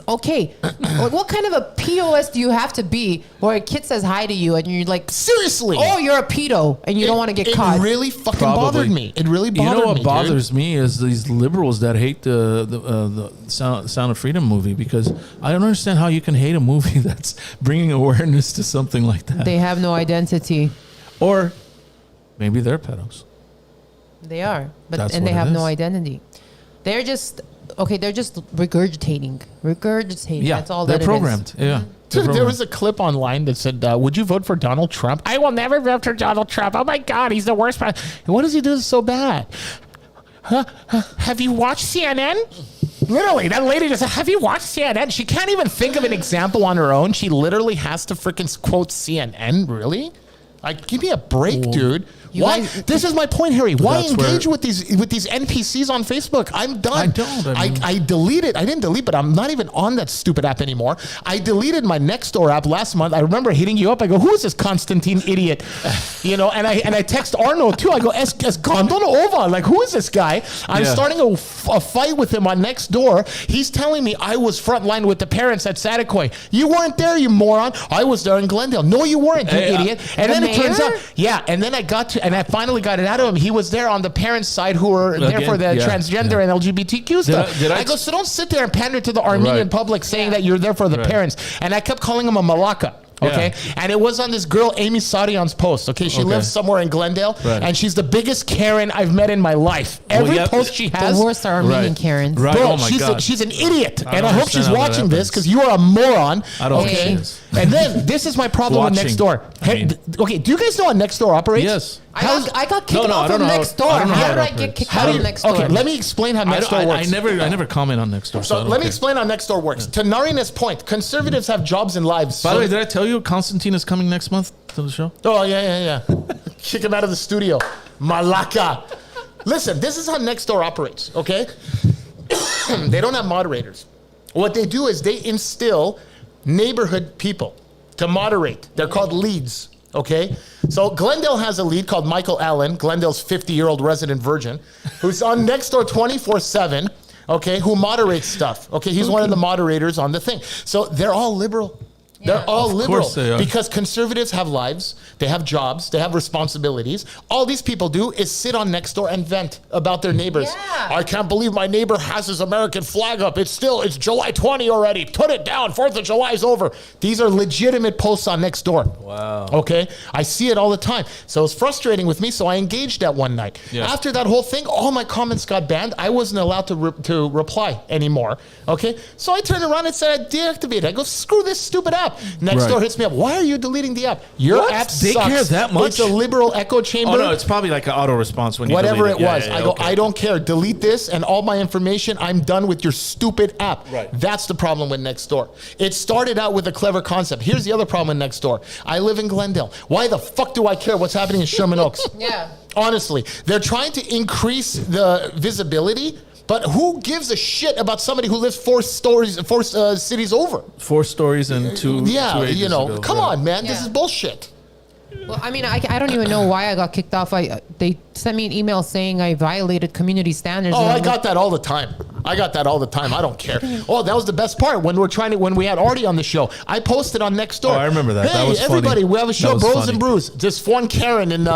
Okay. Like, what kind of a POS do you have to be where a kid says hi to you and you're like, seriously? Oh, you're a pedo and you don't want to get caught. It really fucking bothered me. It really bothered me. You know what bothers me is these liberals that hate the Sound of Freedom movie, because I don't understand how you can hate a movie that's bringing awareness to something like that. They have no identity. Or maybe they're pedos. They are, and they have no identity. They're just regurgitating. Yeah, that's all they're programmed. Yeah. Dude, there was a clip online that said, would you vote for Donald Trump? I will never vote for Donald Trump. Oh my God, he's the worst. What does he do so bad? Have you watched CNN? Literally, that lady just said, have you watched CNN? She can't even think of an example on her own. She literally has to freaking quote CNN. Really? Like, give me a break, dude. Why? This is my point, Harry. Why engage with these NPCs on Facebook? I'm done. I deleted. I didn't delete, but I'm not even on that stupid app anymore. I deleted my Nextdoor app last month. I remember hitting you up. I go, who is this Constantine idiot? And I text Arnold too. I go, es Gondon Ova. Like, who is this guy? I'm starting a fight with him on Nextdoor. He's telling me I was frontline with the parents at Saticoy. You weren't there, you moron. I was there in Glendale. No, you weren't, you idiot. And then the it turns mayor? out, yeah. And then I finally got it out of him. He was there on the parents' side who were there for the transgender and LGBTQ stuff. I go, so don't sit there and pander to the Armenian public saying that you're there for the parents. And I kept calling him a malaka. Okay, and it was on this girl Amy Sadian's post. Okay, she lives somewhere in Glendale, and she's the biggest Karen I've met in my life. Every post she has, the worst are Armenian Karens. bro, Oh my God. she's an idiot, and I hope understand she's how that watching this happens. because you are a moron. I don't okay, think she is. and then this is my problem with Watching, Nextdoor. I mean. Okay, do you guys know how Nextdoor operates? Yes. I got kicked No, I off don't of know how- Nextdoor. I don't know How how did it I get operates. kicked How out do of you, Nextdoor? okay, let me explain how Nextdoor works. I never comment on Nextdoor. So let me explain how Nextdoor works. To Narina's point, conservatives have jobs and lives. By the way, did I tell you Constantine is coming next month to the show? Oh, yeah. Kick him out of the studio. Malaka. Listen, this is how Nextdoor operates, okay? They don't have moderators. What they do is they instill neighborhood people to moderate. They're called leads, okay? So Glendale has a lead called Michael Allen, Glendale's 50-year-old resident virgin, who's on Nextdoor 24/7, okay, who moderates stuff, okay? He's one of the moderators on the thing. So they're all liberal. They're all liberal course they are. because conservatives have lives, they have jobs, they have responsibilities. All these people do is sit on Nextdoor and vent about their neighbors. Yeah. I can't believe my neighbor has his American flag up. It's July 20 already. Put it down. 4th of July is over. These are legitimate posts on Nextdoor. Wow. Okay? I see it all the time. So it's frustrating with me, so I engaged that one night. Yeah. After that whole thing, all my comments got banned. I wasn't allowed to reply anymore. Okay? So I turned around and said I deactivated. I go, screw this stupid app. Nextdoor Right. hits me up. Why are you deleting the app? Your What? app They sucks. care that much? It's a liberal echo chamber. Oh no, it's probably like an auto response when you Whatever delete it was. Yeah, I go, okay. I don't care. Delete this and all my information. I'm done with your stupid app. Right. That's the problem with Nextdoor. It started out with a clever concept. Here's the other problem with Nextdoor. I live in Glendale. Why the fuck do I care what's happening in Sherman Oaks? Yeah. Honestly, they're trying to increase the visibility, but who gives a shit about somebody who lives four cities over? 4 stories and 2 Yeah, 2 ages you know, ago. come Yeah. on, man. This Yeah. is bullshit. Well, I mean, I don't even know why I got kicked off. They sent me an email saying I violated community standards. Oh, and I I'm got that all the time. I don't care. Oh, that was the best part when we had Artie on the show. I posted on Nextdoor. Oh, I remember that. Hey, That was funny. everybody, we have a show, That was Bros funny. and Brews. Just one Karen in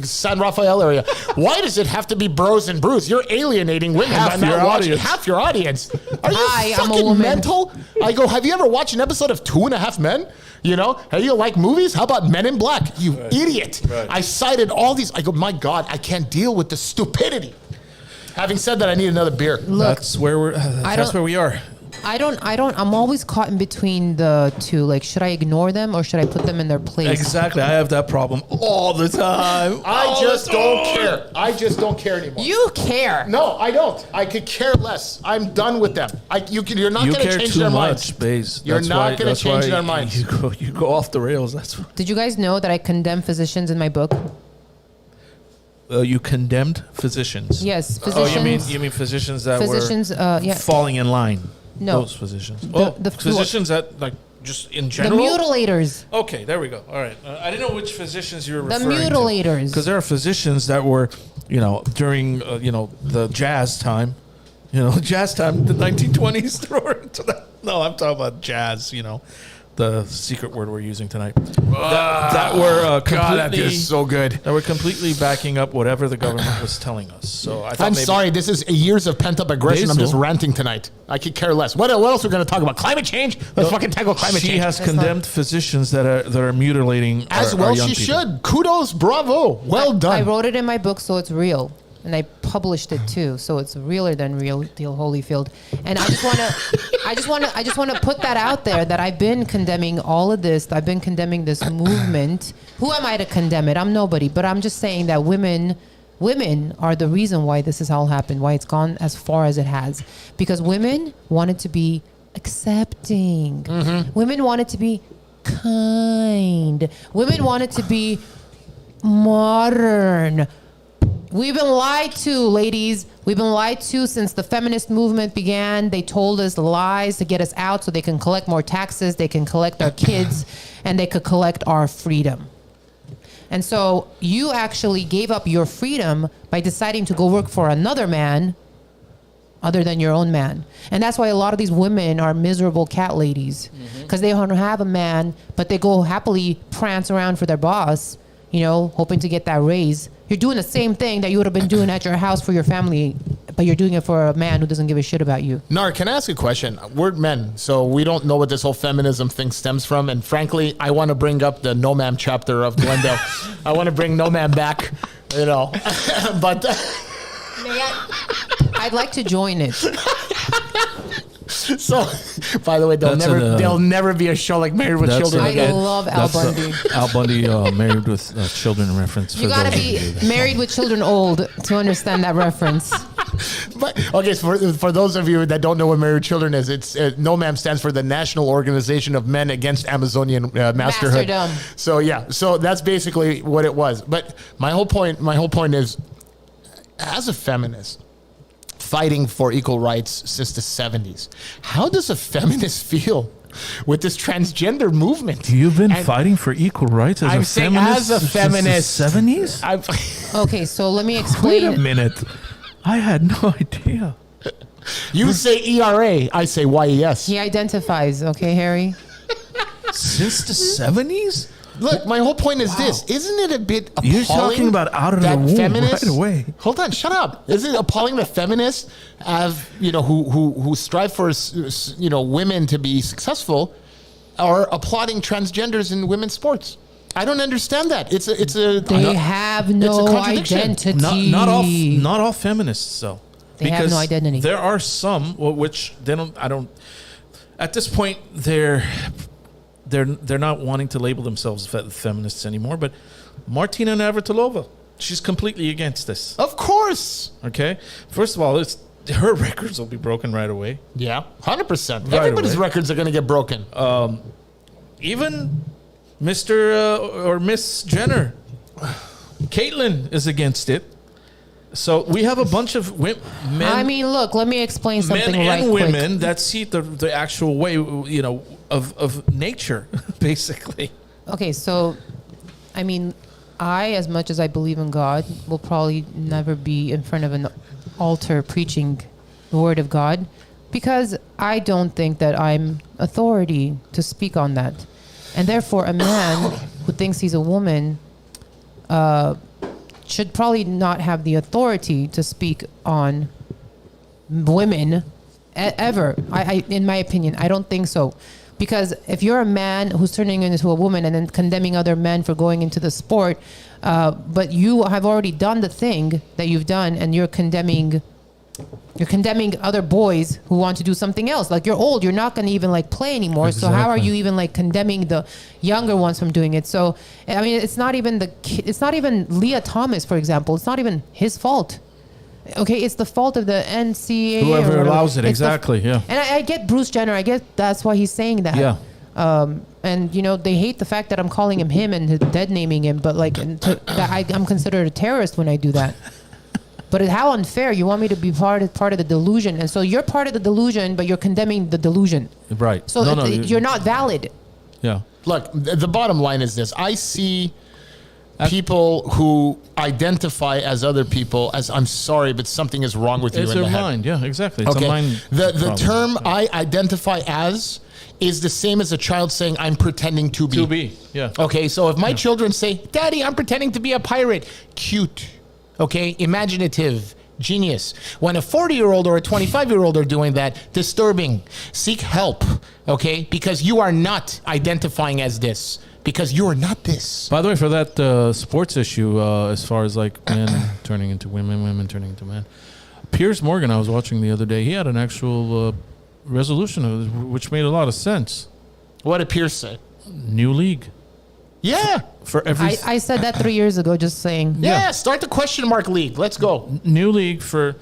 San Rafael area. Why does it have to be Bros and Brews? You're alienating women Half by not your watching audience. half your audience. Are you Hi, I'm a fucking woman. mental? I go, have you ever watched an episode of 2.5 Men? You know, hey, you like movies? How about Men in Black? You idiot. Right. I cited all these. I go, my God, I can't deal with the stupidity. Having said that, I need another beer. Look, That's where don't- we are. I'm always caught in between the two. Like, should I ignore them or should I put them in their place? Exactly. I have that problem all the time. I just don't care. I just don't care anymore. You care. No, I don't. I could care less. I'm done with them. You're not You going to care change too their much, minds. Baze. You're That's not why- gonna that's change why their minds. You go off the rails. That's why. Did you guys know that I condemn physicians in my book? You condemned physicians. Yes, Oh, physicians. you mean physicians that physicians, were yeah. falling in line? No. Those physicians. The physicians that like just in The general. mutilators. Okay, there we go. All right. I didn't know which physicians you were The referring to. mutilators. Because there are physicians that were, during, the jazz time, the 1920s. throw it into that. No, I'm talking about jazz, the secret word we're using tonight. That were completely, good. that were completely backing up whatever the government was telling us. So I thought I'm maybe, sorry. This is years of pent-up aggression. I'm just Basil. ranting tonight. I could care less. What else are we going to talk about? Climate change? Let's fucking tackle climate she change. has That's condemned physicians that are mutilating As our well young she people. should. Kudos. Bravo. Well I done. wrote it in my book, so it's real. And I published it too, so it's realer than real deal Holyfield. And I just want to put that out there that I've been condemning all of this. I've been condemning this movement. Who am I to condemn it? I'm nobody, but I'm just saying that women are the reason why this has all happened, why it's gone as far as it has. Because women wanted to be accepting. Women wanted to be kind. Women wanted to be modern. We've been lied to, ladies. We've been lied to since the feminist movement began. They told us lies to get us out so they can collect more taxes, they can collect our kids, and they could collect our freedom. And so you actually gave up your freedom by deciding to go work for another man other than your own man. And that's why a lot of these women are miserable cat ladies, because they don't have a man, but they go happily prance around for their boss, you know, hoping to get that raise. You're doing the same thing that you would have been doing at your house for your family, but you're doing it for a man who doesn't give a shit about you. Nar, can I ask a question? We're men, so we don't know what this whole feminism thing stems from. And frankly, I want to bring up the No Ma'am chapter of Glendale. I want to bring No Ma'am back, you know. But I'd like to join it. so, by the way, there'll never be a show like Married with Children I again. love Al Bundy. Al Bundy, Married with Children reference. You gotta be married with children old to understand that reference. But, okay, so for those of you that don't know what Married with Children is, it's No Ma'am stands for the National Organization of Men Against Amazonian Masterhood. Masterdom. So yeah, so that's basically what it was. But my whole point is, as a feminist fighting for equal rights since the 70s, how does a feminist feel with this transgender movement? You've been fighting for equal rights as I'm a saying feminist as a feminist. since the 70s? Okay, so let me Wait explain. a minute. I had no idea. You say ERA, I say YES. He identifies, okay, Harry? Since the 70s? Look, my whole point is this. Isn't it a bit appalling? You're talking about out of the that womb feminists, right away. Hold on, shut up. Isn't it appalling that feminists have, you know, who strive for, you know, women to be successful are applauding transgenders in women's sports? I don't understand that. They have no identity. Not all feminists, though. They have no identity. There are some which they don't. I don't. At this point, they're not wanting to label themselves feminists anymore. But Martina Navratilova, she's completely against this. Of course. Okay. First of all, her records will be broken right away. Yeah, 100%. Right Everybody's away. records are going to get broken. Even Mr. Or Miss Jenner, Caitlyn is against it. So we have a bunch of men. I mean, look, let me explain something men right and quick. women that see the actual way, you know, of nature, basically. Okay, so, I mean, as much as I believe in God, will probably never be in front of an altar preaching the word of God, because I don't think that I'm authority to speak on that. And therefore, a man who thinks he's a woman should probably not have the authority to speak on women ever. In my opinion, I don't think so. Because if you're a man who's turning into a woman and then condemning other men for going into the sport, but you have already done the thing that you've done, and you're condemning other boys who want to do something else. Like, you're old, you're not going to even like play anymore. So how are you even like condemning the younger ones from doing it? So I mean, it's not even Leah Thomas, for example. It's not even his fault. Okay, it's the fault of the NCAA. Whoever allows it, exactly. Yeah. And I get Bruce Jenner. I get that's why he's saying that. Yeah. And you know, they hate the fact that I'm calling him and dead naming him, but like I'm considered a terrorist when I do that. But how unfair! You want me to be part of the delusion, and so you're part of the delusion, but you're condemning the delusion. Right. So you're not valid. Yeah. Look, the bottom line is this. I see people who identify as other people as, I'm sorry, but something is wrong with you It's in the their head. mind. Yeah, exactly. It's Okay. a mind The problem. term I identify as is the same as a child saying I'm pretending to be. To be. Yeah. Okay, so if my children say, Daddy, I'm pretending to be a pirate, cute, okay, imaginative, genius. When a 40-year-old or a 25-year-old are doing that, disturbing. Seek help, okay, because you are not identifying as this, because you are not this. By the way, for that sports issue, as far as like men turning into women, women turning into men, Piers Morgan, I was watching the other day, he had an actual resolution which made a lot of sense. What did Pierce say? New league. Yeah. For every I said that 3 years ago, just saying. Yeah, start the question mark league. Let's go. new league for,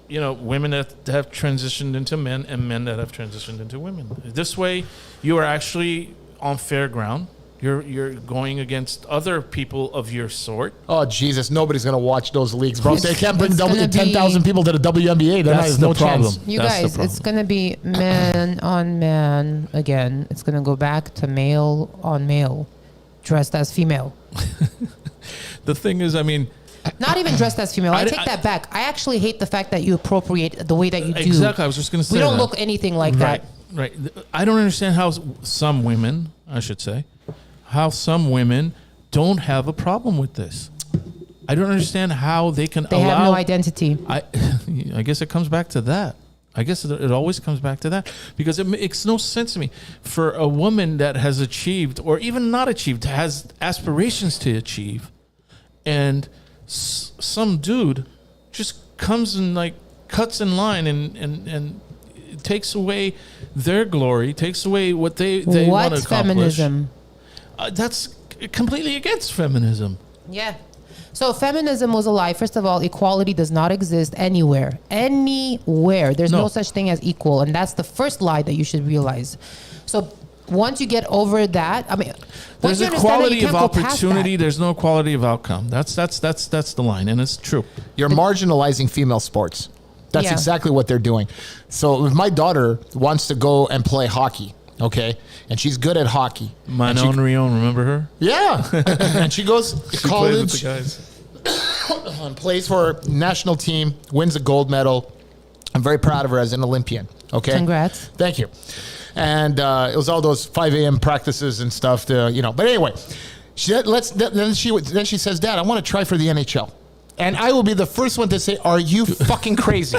you know, women that have transitioned into men and men that have transitioned into women. This way, you are actually on fair ground. You're going against other people of your sort. Oh, Jesus. Nobody's going to watch those leagues, bro. If they can't bring It's gonna 10,000 people to the WNBA, then That's there's no the problem. chance. You That's the guys, problem. it's going to be man on man again. It's going to go back to male on male, dressed as female. The thing is, I mean, Not even dressed as female. I I- take that back. I actually hate the fact that you appropriate the way that you do. Exactly. I was just going to say We don't that. look anything like that. Right. I don't understand how some women, I should say, how some women don't have a problem with this. I don't understand how they can They allow. have no identity. I guess it comes back to that. I guess it always comes back to that because it makes no sense to me for a woman that has achieved or even not achieved, has aspirations to achieve, and some dude just comes and like cuts in line and takes away their glory, takes away what they want to accomplish. Feminism? That's completely against feminism. Yeah. So feminism was a lie. First of all, equality does not exist anywhere. Anywhere. There's no such thing as equal. And that's the first lie that you should realize. So once you get over that, I mean, there's equality of opportunity. There's no equality of outcome. That's the line, and it's true. You're marginalizing female sports. That's Yeah. exactly what they're doing. So if my daughter wants to go and play hockey, okay, and she's good at hockey. Manon Rion, remember her? Yeah. And she goes to She college. played with the guys. Plays for national team, wins a gold medal. I'm very proud of her as an Olympian. Okay, Congrats. Thank you. And it was all those 5 a.m. practices and stuff. But anyway, then she says, "Dad, I want to try for the NHL." And I will be the first one to say, "Are you fucking crazy?"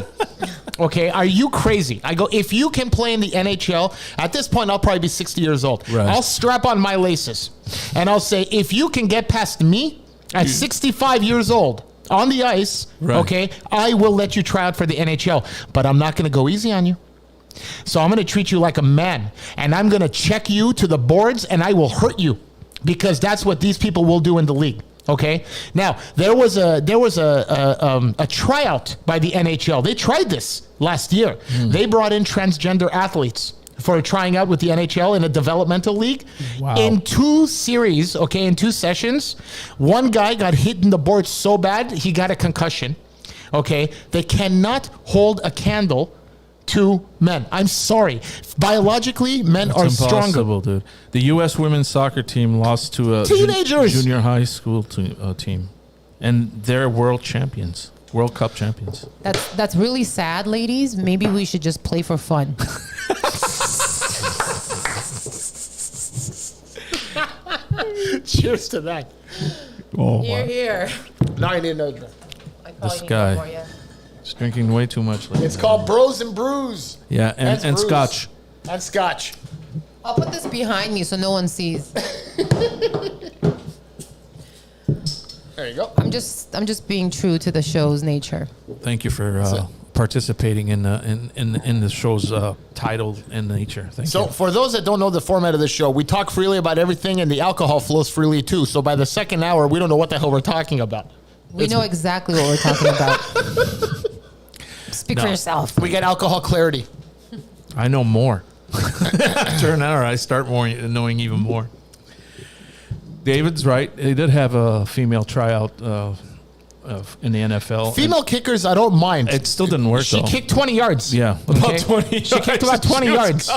Okay, are you crazy? I go, if you can play in the NHL, at this point, I'll probably be 60 years old. Right. I'll strap on my laces and I'll say, if you can get past me at 65 years old on the ice, Right. okay, I will let you try out for the NHL, but I'm not going to go easy on you. So I'm going to treat you like a man, and I'm going to check you to the boards, and I will hurt you, because that's what these people will do in the league. Okay. Now there was a tryout by the NHL. They tried this last year. They brought in transgender athletes for trying out with the NHL in a developmental league. Wow. In 2 series, okay, in 2 sessions, one guy got hit in the board so bad he got a concussion. Okay, they cannot hold a candle to men. I'm sorry. Biologically, men It's are impossible, stronger. dude. The U.S. women's soccer team lost to a Teenagers! junior high school team, and they're world champions, World Cup champions. That's really sad, ladies. Maybe we should just play for fun. Cheers to that. Oh, Here, here. Now I need another drink. This guy. He's drinking way too much lately. It's called Bros and Brews. Yeah, That's and Brews. scotch. And scotch. I'll put this behind me so no one sees. There you go. I'm just being true to the show's nature. Thank you for participating in the show's title and nature. Thank So you. for those that don't know the format of the show, we talk freely about everything, and the alcohol flows freely too. So by the second hour, we don't know what the hell we're talking about. We know exactly what we're talking about. Speak for yourself. We get alcohol clarity. I know more. After an hour, I start knowing even more. David's right. They did have a female tryout in the NFL. Female kickers, I don't mind. It still didn't work, She though. kicked 20 yards. Yeah. Okay? About 20 She kicked about yards. 20 She was yards.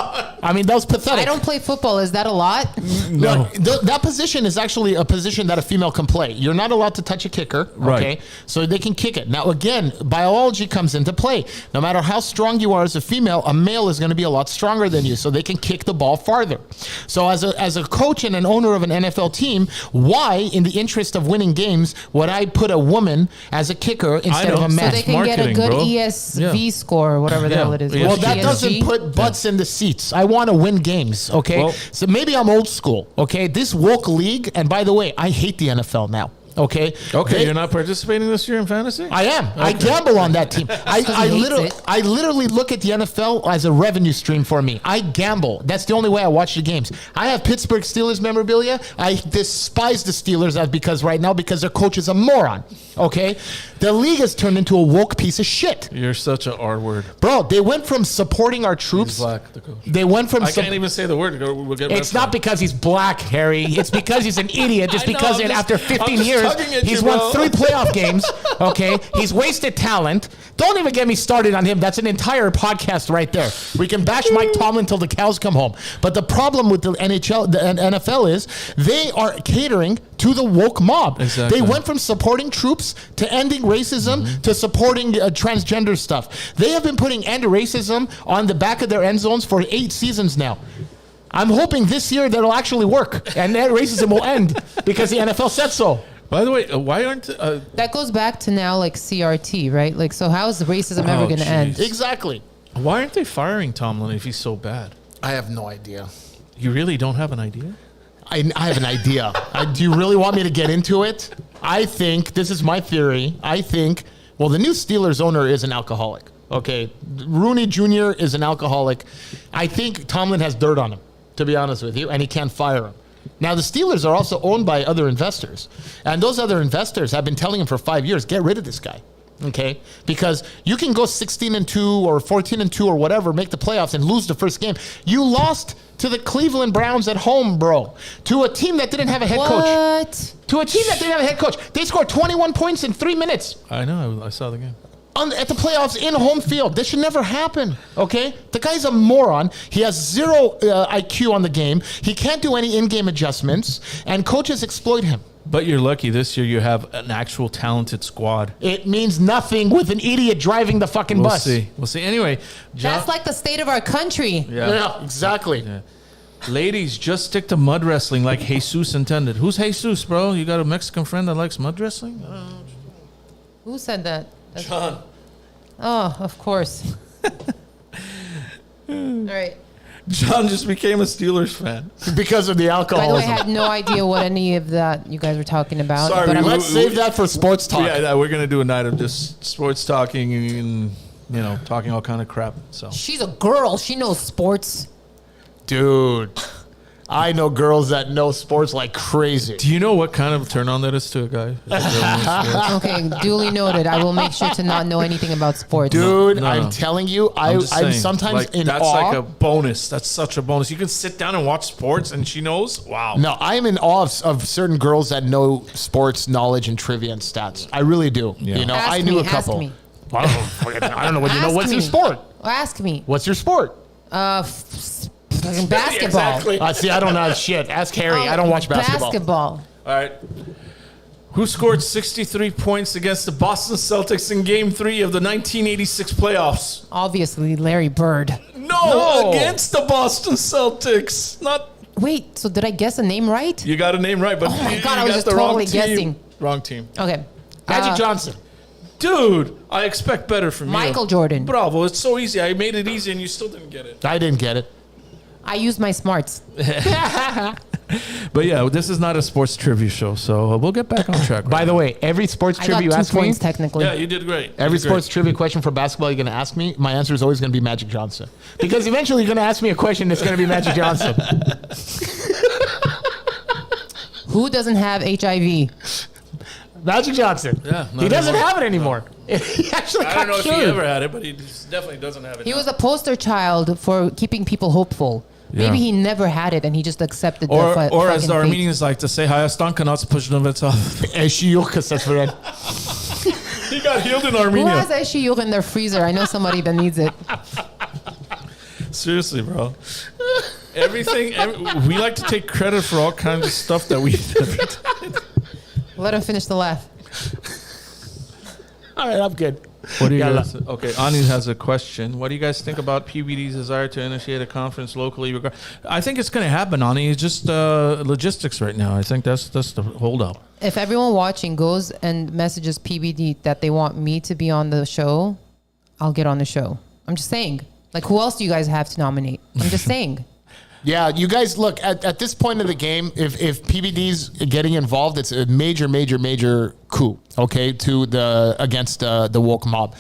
I mean, that was pathetic. I don't play football. Is that a lot? No. That position is actually a position that a female can play. You're not allowed to touch a kicker, Right. okay? So they can kick it. Now, again, biology comes into play. No matter how strong you are as a female, a male is going to be a lot stronger than you, so they can kick the ball farther. So as a coach and an owner of an NFL team, why, in the interest of winning games, would I put a woman as a kicker instead of know. a So man? So they can get a marketing, good bro. ESV score or whatever the Yeah. hell it is. Well, Well, that ESG? doesn't put butts in the seats. I want to win games, okay? Well- So maybe I'm old school, okay? This woke league, and by the way, I hate the NFL now, okay? Okay, They- you're not participating this year in fantasy? I am. I gamble on that team. I 'cause he hates it. literally look at the NFL as a revenue stream for me. I gamble. That's the only way I watch the games. I have Pittsburgh Steelers memorabilia. I despise the Steelers because right now because their coach is a moron. Okay, the league has turned into a woke piece of shit, You're such a R word. bro. They went from supporting our troops. He's black, the coach. They went from. I can't even say the word. We'll get It's not because he's black, Harry. It's because he's an idiot. It's I know, because I'm just- after I'm 15 just years, tugging at He's you, won bro. 3 playoff games. Okay, he's wasted talent. Don't even get me started on him. That's an entire podcast right there. We can bash Mike Tomlin till the cows come home. But the problem with the NFL is they are catering to the woke mob. Exactly. They went from supporting troops to ending racism to supporting transgender stuff. They have been putting end racism on the back of their end zones for 8 seasons now. I'm hoping this year that'll actually work and that racism will end because the NFL said so. By the way, why aren't... That goes back to now like CRT, right? Like, so how is racism ever going to end? Exactly. why aren't they firing Tomlin if he's so bad? I have no idea. You really don't have an idea? I have an idea. Do you really want me to get into it? I think, this is my theory, well, the new Steelers owner is an alcoholic. Okay, Rooney Jr. is an alcoholic. I think Tomlin has dirt on him, to be honest with you, and he can't fire him. Now, the Steelers are also owned by other investors, and those other investors have been telling him for 5 years, get rid of this guy, okay? Because you can go 16-2 or 14-2 or whatever, make the playoffs and lose the first game. You lost to the Cleveland Browns at home, bro, to a team that didn't have a head coach. To a team that didn't have a head coach. They scored 21 points in 3 minutes. I know. I saw the game. At the playoffs in home field. This should never happen, okay? The guy's a moron. He has zero IQ on the game. He can't do any in-game adjustments, and coaches exploit him. But you're lucky this year you have an actual talented squad. It means nothing with an idiot driving the fucking We'll bus. see. We'll see. Anyway, That's like the state of our country. Yeah, exactly. Yeah. Ladies, just stick to mud wrestling like Jesus intended. Who's Jesus, bro? You got a Mexican friend that likes mud wrestling? Who said that? John. Oh, of course. All right. John just became a Steelers fan. Because of the By the way, I alcoholism. had no idea what any of that you guys were talking about. Sorry, but I'm Let's save that for sports talk. Yeah, we're going to do a night of just sports talking and, you know, talking all kind of crap. So She's a girl. She knows sports. Dude, I know girls that know sports like crazy. do you know what kind of turn on that is to a guy? Okay, duly noted. I will make sure to not know anything about sports. Dude, No. I'm telling you, I'm just saying, sometimes like, in that's awe. like a bonus. That's such a bonus. You can sit down and watch sports and she knows. Wow. No, I am in awe of certain girls that know sports knowledge and trivia and stats. I really do. Yeah. You know, Ask I knew me, a couple. Ask me. I don't know what you know. Ask What's your me. sport? Ask me. What's your sport? Fucking basketball. Exactly. See, I don't know shit. Ask Harry. I don't watch basketball. Basketball. All right. Who scored 63 points against the Boston Celtics in Game 3 of the 1986 playoffs? Obviously, Larry Bird. No, against the Boston Celtics. Not. Wait, so did I guess a name right? You got a name right, but Oh my you God, I got was just the wrong totally team. guessing. Wrong team. Okay. Magic Johnson. Dude, I expect better from you. Michael Jordan. Bravo, it's so easy. I made it easy and you still didn't get it. I didn't get it. I used my smarts. But yeah, this is not a sports trivia show, so we'll get back on track. By the way, every sports I got trivia you 2 ask me, points technically. Yeah, you did great. every You did sports trivia question for basketball you're going to ask me, my answer is always going to be Magic Johnson. Because eventually you're going to ask me a question that's going to be Magic Johnson. Who doesn't have HIV? Magic Johnson. Yeah, not he doesn't anymore. have it anymore. He actually I got don't know if cured. he ever had it, but he definitely doesn't have it. He now. was a poster child for keeping people hopeful. Yeah. Maybe he never had it and he just accepted Or the as fucking the fate. Armenians like to say, Hayastan cannot push them it off. He got healed in Who Armenia. has Eshiyuk in their freezer? I know somebody that needs it. Seriously, bro. We like to take credit for all kinds of stuff that we never did. Let him finish the laugh. All right, I'm good. What do you Yeah, guys? Okay, Ani has a question. What do you guys think about PBD's desire to initiate a conference locally? I think it's going to happen, Ani. It's just logistics right now. I think that's the holdup. If everyone watching goes and messages PBD that they want me to be on the show, I'll get on the show. I'm just saying. Like, who else do you guys have to nominate? I'm just saying. Yeah, you guys look at this point of the game. If PBD's getting involved, it's a major coup. Okay, against the woke mob.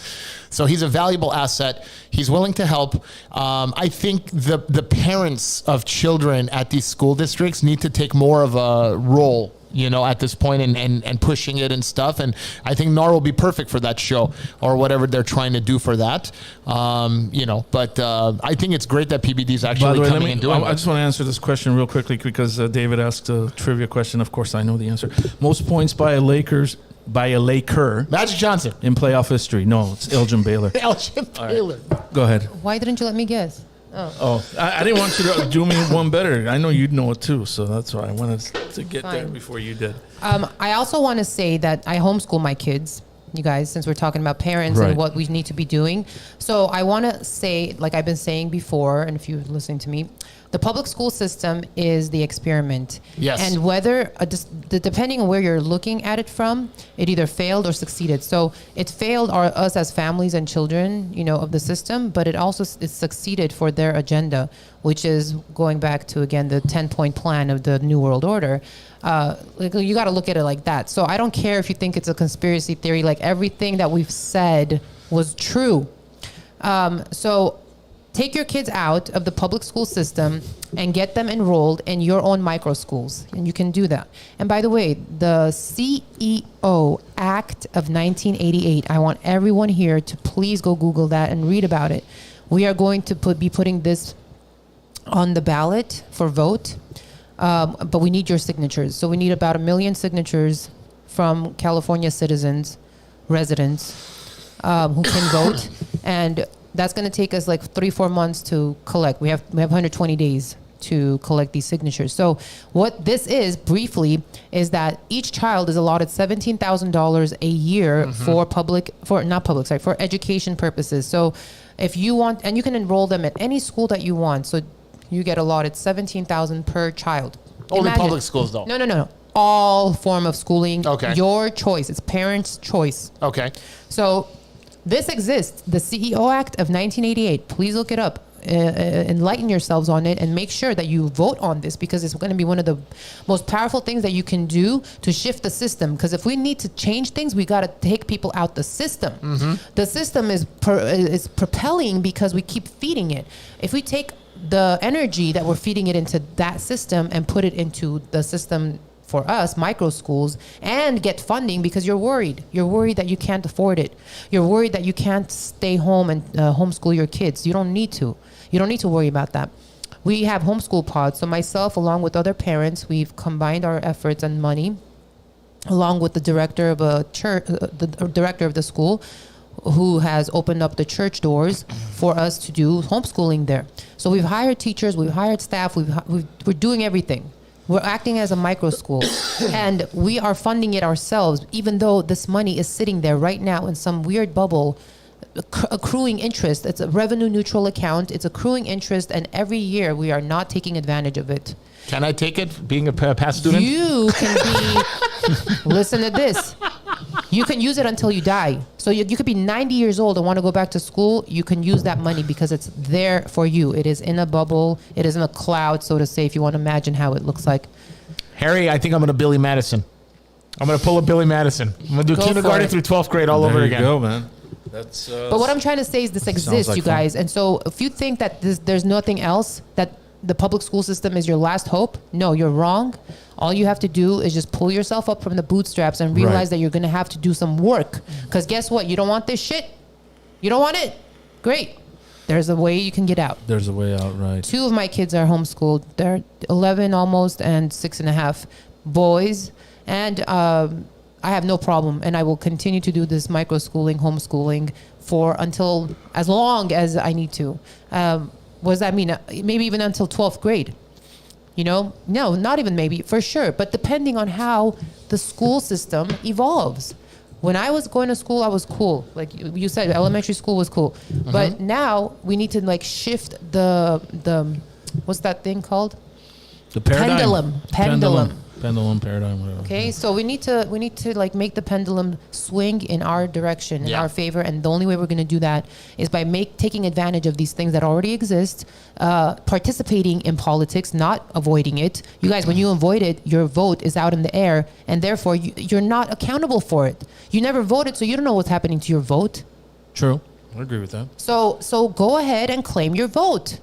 So he's a valuable asset. He's willing to help. I think the parents of children at these school districts need to take more of a role at this point and pushing it and stuff. And I think NAR will be perfect for that show or whatever they're trying to do for that. But I think it's great that PBD is actually coming and doing it. I just want to answer this question real quickly because David asked a trivia question. Of course, I know the answer. Most points by a Laker. Magic Johnson. In playoff history. No, it's Elgin Baylor. Elgin Baylor. Right. Go ahead. Why didn't you let me guess? I didn't want you to do me one better. I know you'd know it too, so that's why I wanted to get there before you did. I also want to say that I homeschool my kids, you guys, since we're talking about parents and what we need to be doing. So I want to say, like I've been saying before, and if you're listening to me, the public school system is the experiment. Yes. And whether, depending on where you're looking at it from, it either failed or succeeded. So it failed us as families and children, of the system, but it also it succeeded for their agenda, which is going back to, again, the 10-point plan of the New World Order. You got to look at it like that. So I don't care if you think it's a conspiracy theory, like everything that we've said was true. So take your kids out of the public school system and get them enrolled in your own micro schools. And you can do that. And by the way, the CEO Act of 1988, I want everyone here to please go Google that and read about it. We are going to be putting this on the ballot for vote. But we need your signatures. So we need about 1 million signatures from California citizens, residents, who can vote. And that's going to take us like 3-4 months to collect. We have 120 days to collect these signatures. So what this is, briefly, is that each child is allotted $17,000 a year for education purposes. So if you want, and you can enroll them at any school that you want. So you get allotted $17,000 per child. Only public schools, though. No. All form of schooling. Okay. Your choice. It's parents' choice. Okay. So this exists. The CEO Act of 1988. Please look it up. Enlighten yourselves on it and make sure that you vote on this, because it's going to be one of the most powerful things that you can do to shift the system. Because if we need to change things, we got to take people out the system. Mm-hmm. The system is propelling because we keep feeding it. If we take the energy that we're feeding it into that system and put it into the system for us, micro schools, and get funding, because you're worried. You're worried that you can't afford it. You're worried that you can't stay home and homeschool your kids. You don't need to. You don't need to worry about that. We have homeschool pods. So myself, along with other parents, we've combined our efforts and money, along with the director of a church, the director of the school, who has opened up the church doors for us to do homeschooling there. So we've hired teachers, we've hired staff, we're doing everything. We're acting as a micro school, and we are funding it ourselves, even though this money is sitting there right now in some weird bubble, accruing interest. It's a revenue neutral account. It's accruing interest, and every year we are not taking advantage of it. Can I take it, being a past student? You can be, listen to this. You can use it until you die. So you could be 90 years old and want to go back to school. You can use that money because it's there for you. It is in a bubble. It is in a cloud, so to say, if you want to imagine how it looks like. Harry, I think I'm going to Billy Madison. I'm going to pull a Billy Madison. I'm going to do kindergarten through 12th grade all over again. There you go, man. That's, but what I'm trying to say is this exists, like you guys. Fun. And so if you think that there's nothing else, that the public school system is your last hope, no, you're wrong. All you have to do is just pull yourself up from the bootstraps and realize that you're going to have to do some work. Because guess what? You don't want this shit? You don't want it? Great. There's a way you can get out. There's a way out, right. 2 of my kids are homeschooled. They're 11 almost and 6.5 boys. And I have no problem. And I will continue to do this micro schooling, homeschooling until as long as I need to. What does that mean? Maybe even until 12th grade. No, not even maybe, for sure. But depending on how the school system evolves. When I was going to school, I was cool. Like you said, elementary school was cool. Mm-hmm. But now we need to shift the what's that thing called? The paradigm. Pendulum. Pendulum paradigm, whatever. Okay, so we need to make the pendulum swing in our direction, in our favor, and the only way we're going to do that is by taking advantage of these things that already exist, participating in politics, not avoiding it. You guys, when you avoid it, your vote is out in the air, and therefore you're not accountable for it. You never voted, so you don't know what's happening to your vote. True, I agree with that. So go ahead and claim your vote.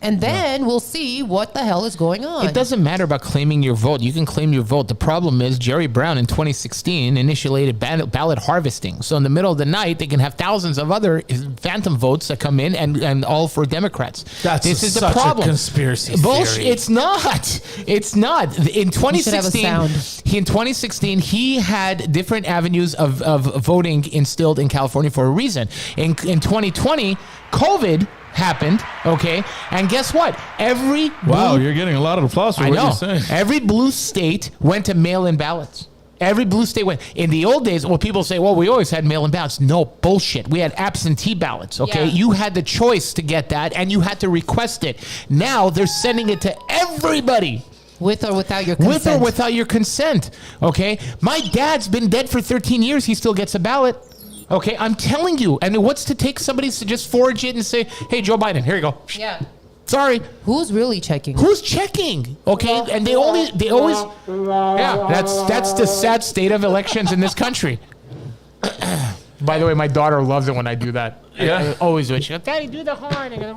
And then we'll see what the hell is going on. It doesn't matter about claiming your vote. You can claim your vote. The problem is Jerry Brown in 2016 initiated ballot harvesting. So in the middle of the night, they can have thousands of other phantom votes that come in and all for Democrats. This is such a conspiracy Bullshit. theory. It's not. It's not. In 2016, he had different avenues of voting instilled in California for a reason. In 2020, COVID happened, okay? And guess what? You're getting a lot of applause for what you're saying. Every blue state went to mail-in ballots. Every blue state went. In the old days, well, people say, well, we always had mail-in ballots. No, bullshit. We had absentee ballots, okay? Yeah. You had the choice to get that, and you had to request it. Now they're sending it to everybody. With or without your consent. With or without your consent, okay? My dad's been dead for 13 years. He still gets a ballot. Okay, I'm telling you. And what's to take somebody to just forge it and say, hey, Joe Biden, here you go. Yeah. Sorry. Who's really checking? Who's checking? Okay, and they always, yeah, that's the sad state of elections in this country. By the way, my daughter loves it when I do that. Yeah. Always do it. She goes, Daddy, do the horn. I go,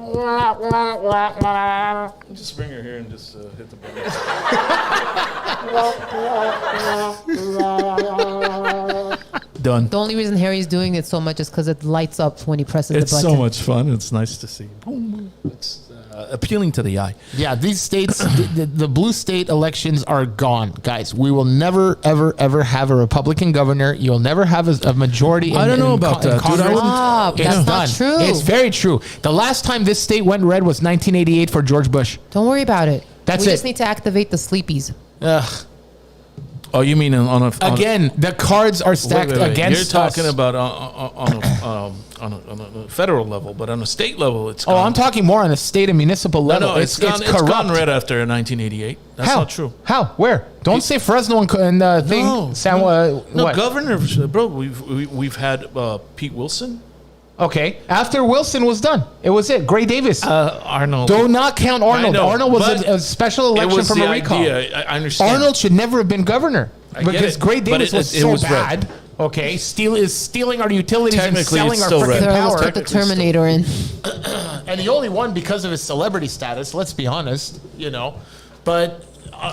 Just bring her here and just hit the button. Done. The only reason Harry's doing it so much is because it lights up when he presses It's the button. so much fun. It's nice to see. Boom. It's appealing to the eye. Yeah, these states, the blue state elections are gone, guys. We will never, ever, ever have a Republican governor. You'll never have a majority. I don't know about that, dude. Congress. Stop. It's That's done. not true. It's very true. The last time this state went red was 1988 for George Bush. Don't worry about it. That's we it. just need to activate the sleepies. Ugh. Oh, you mean on a Again, the cards are stacked wait. against You're us. talking about on a federal level, but on a state level, it's gone. Oh, I'm talking more on a state and municipal level. No, it's gone. It's corrupt. gone red after 1988. That's How? not true. How? Where? Don't say Fresno and thing. No, What? governor, bro. We've had Pete Wilson, Okay. After Wilson was done, it was it. Gray Davis. Arnold. Do not count Arnold. I know, Arnold was but a special It election was from the a recall. idea. I understand. Arnold should never have been governor I get because it, Gray but Davis was so was red. bad. Okay, stealing our utilities and Technically, selling it's our still freaking red. Let's power. put the Terminator in. And he only won because of his celebrity status. Let's be honest, But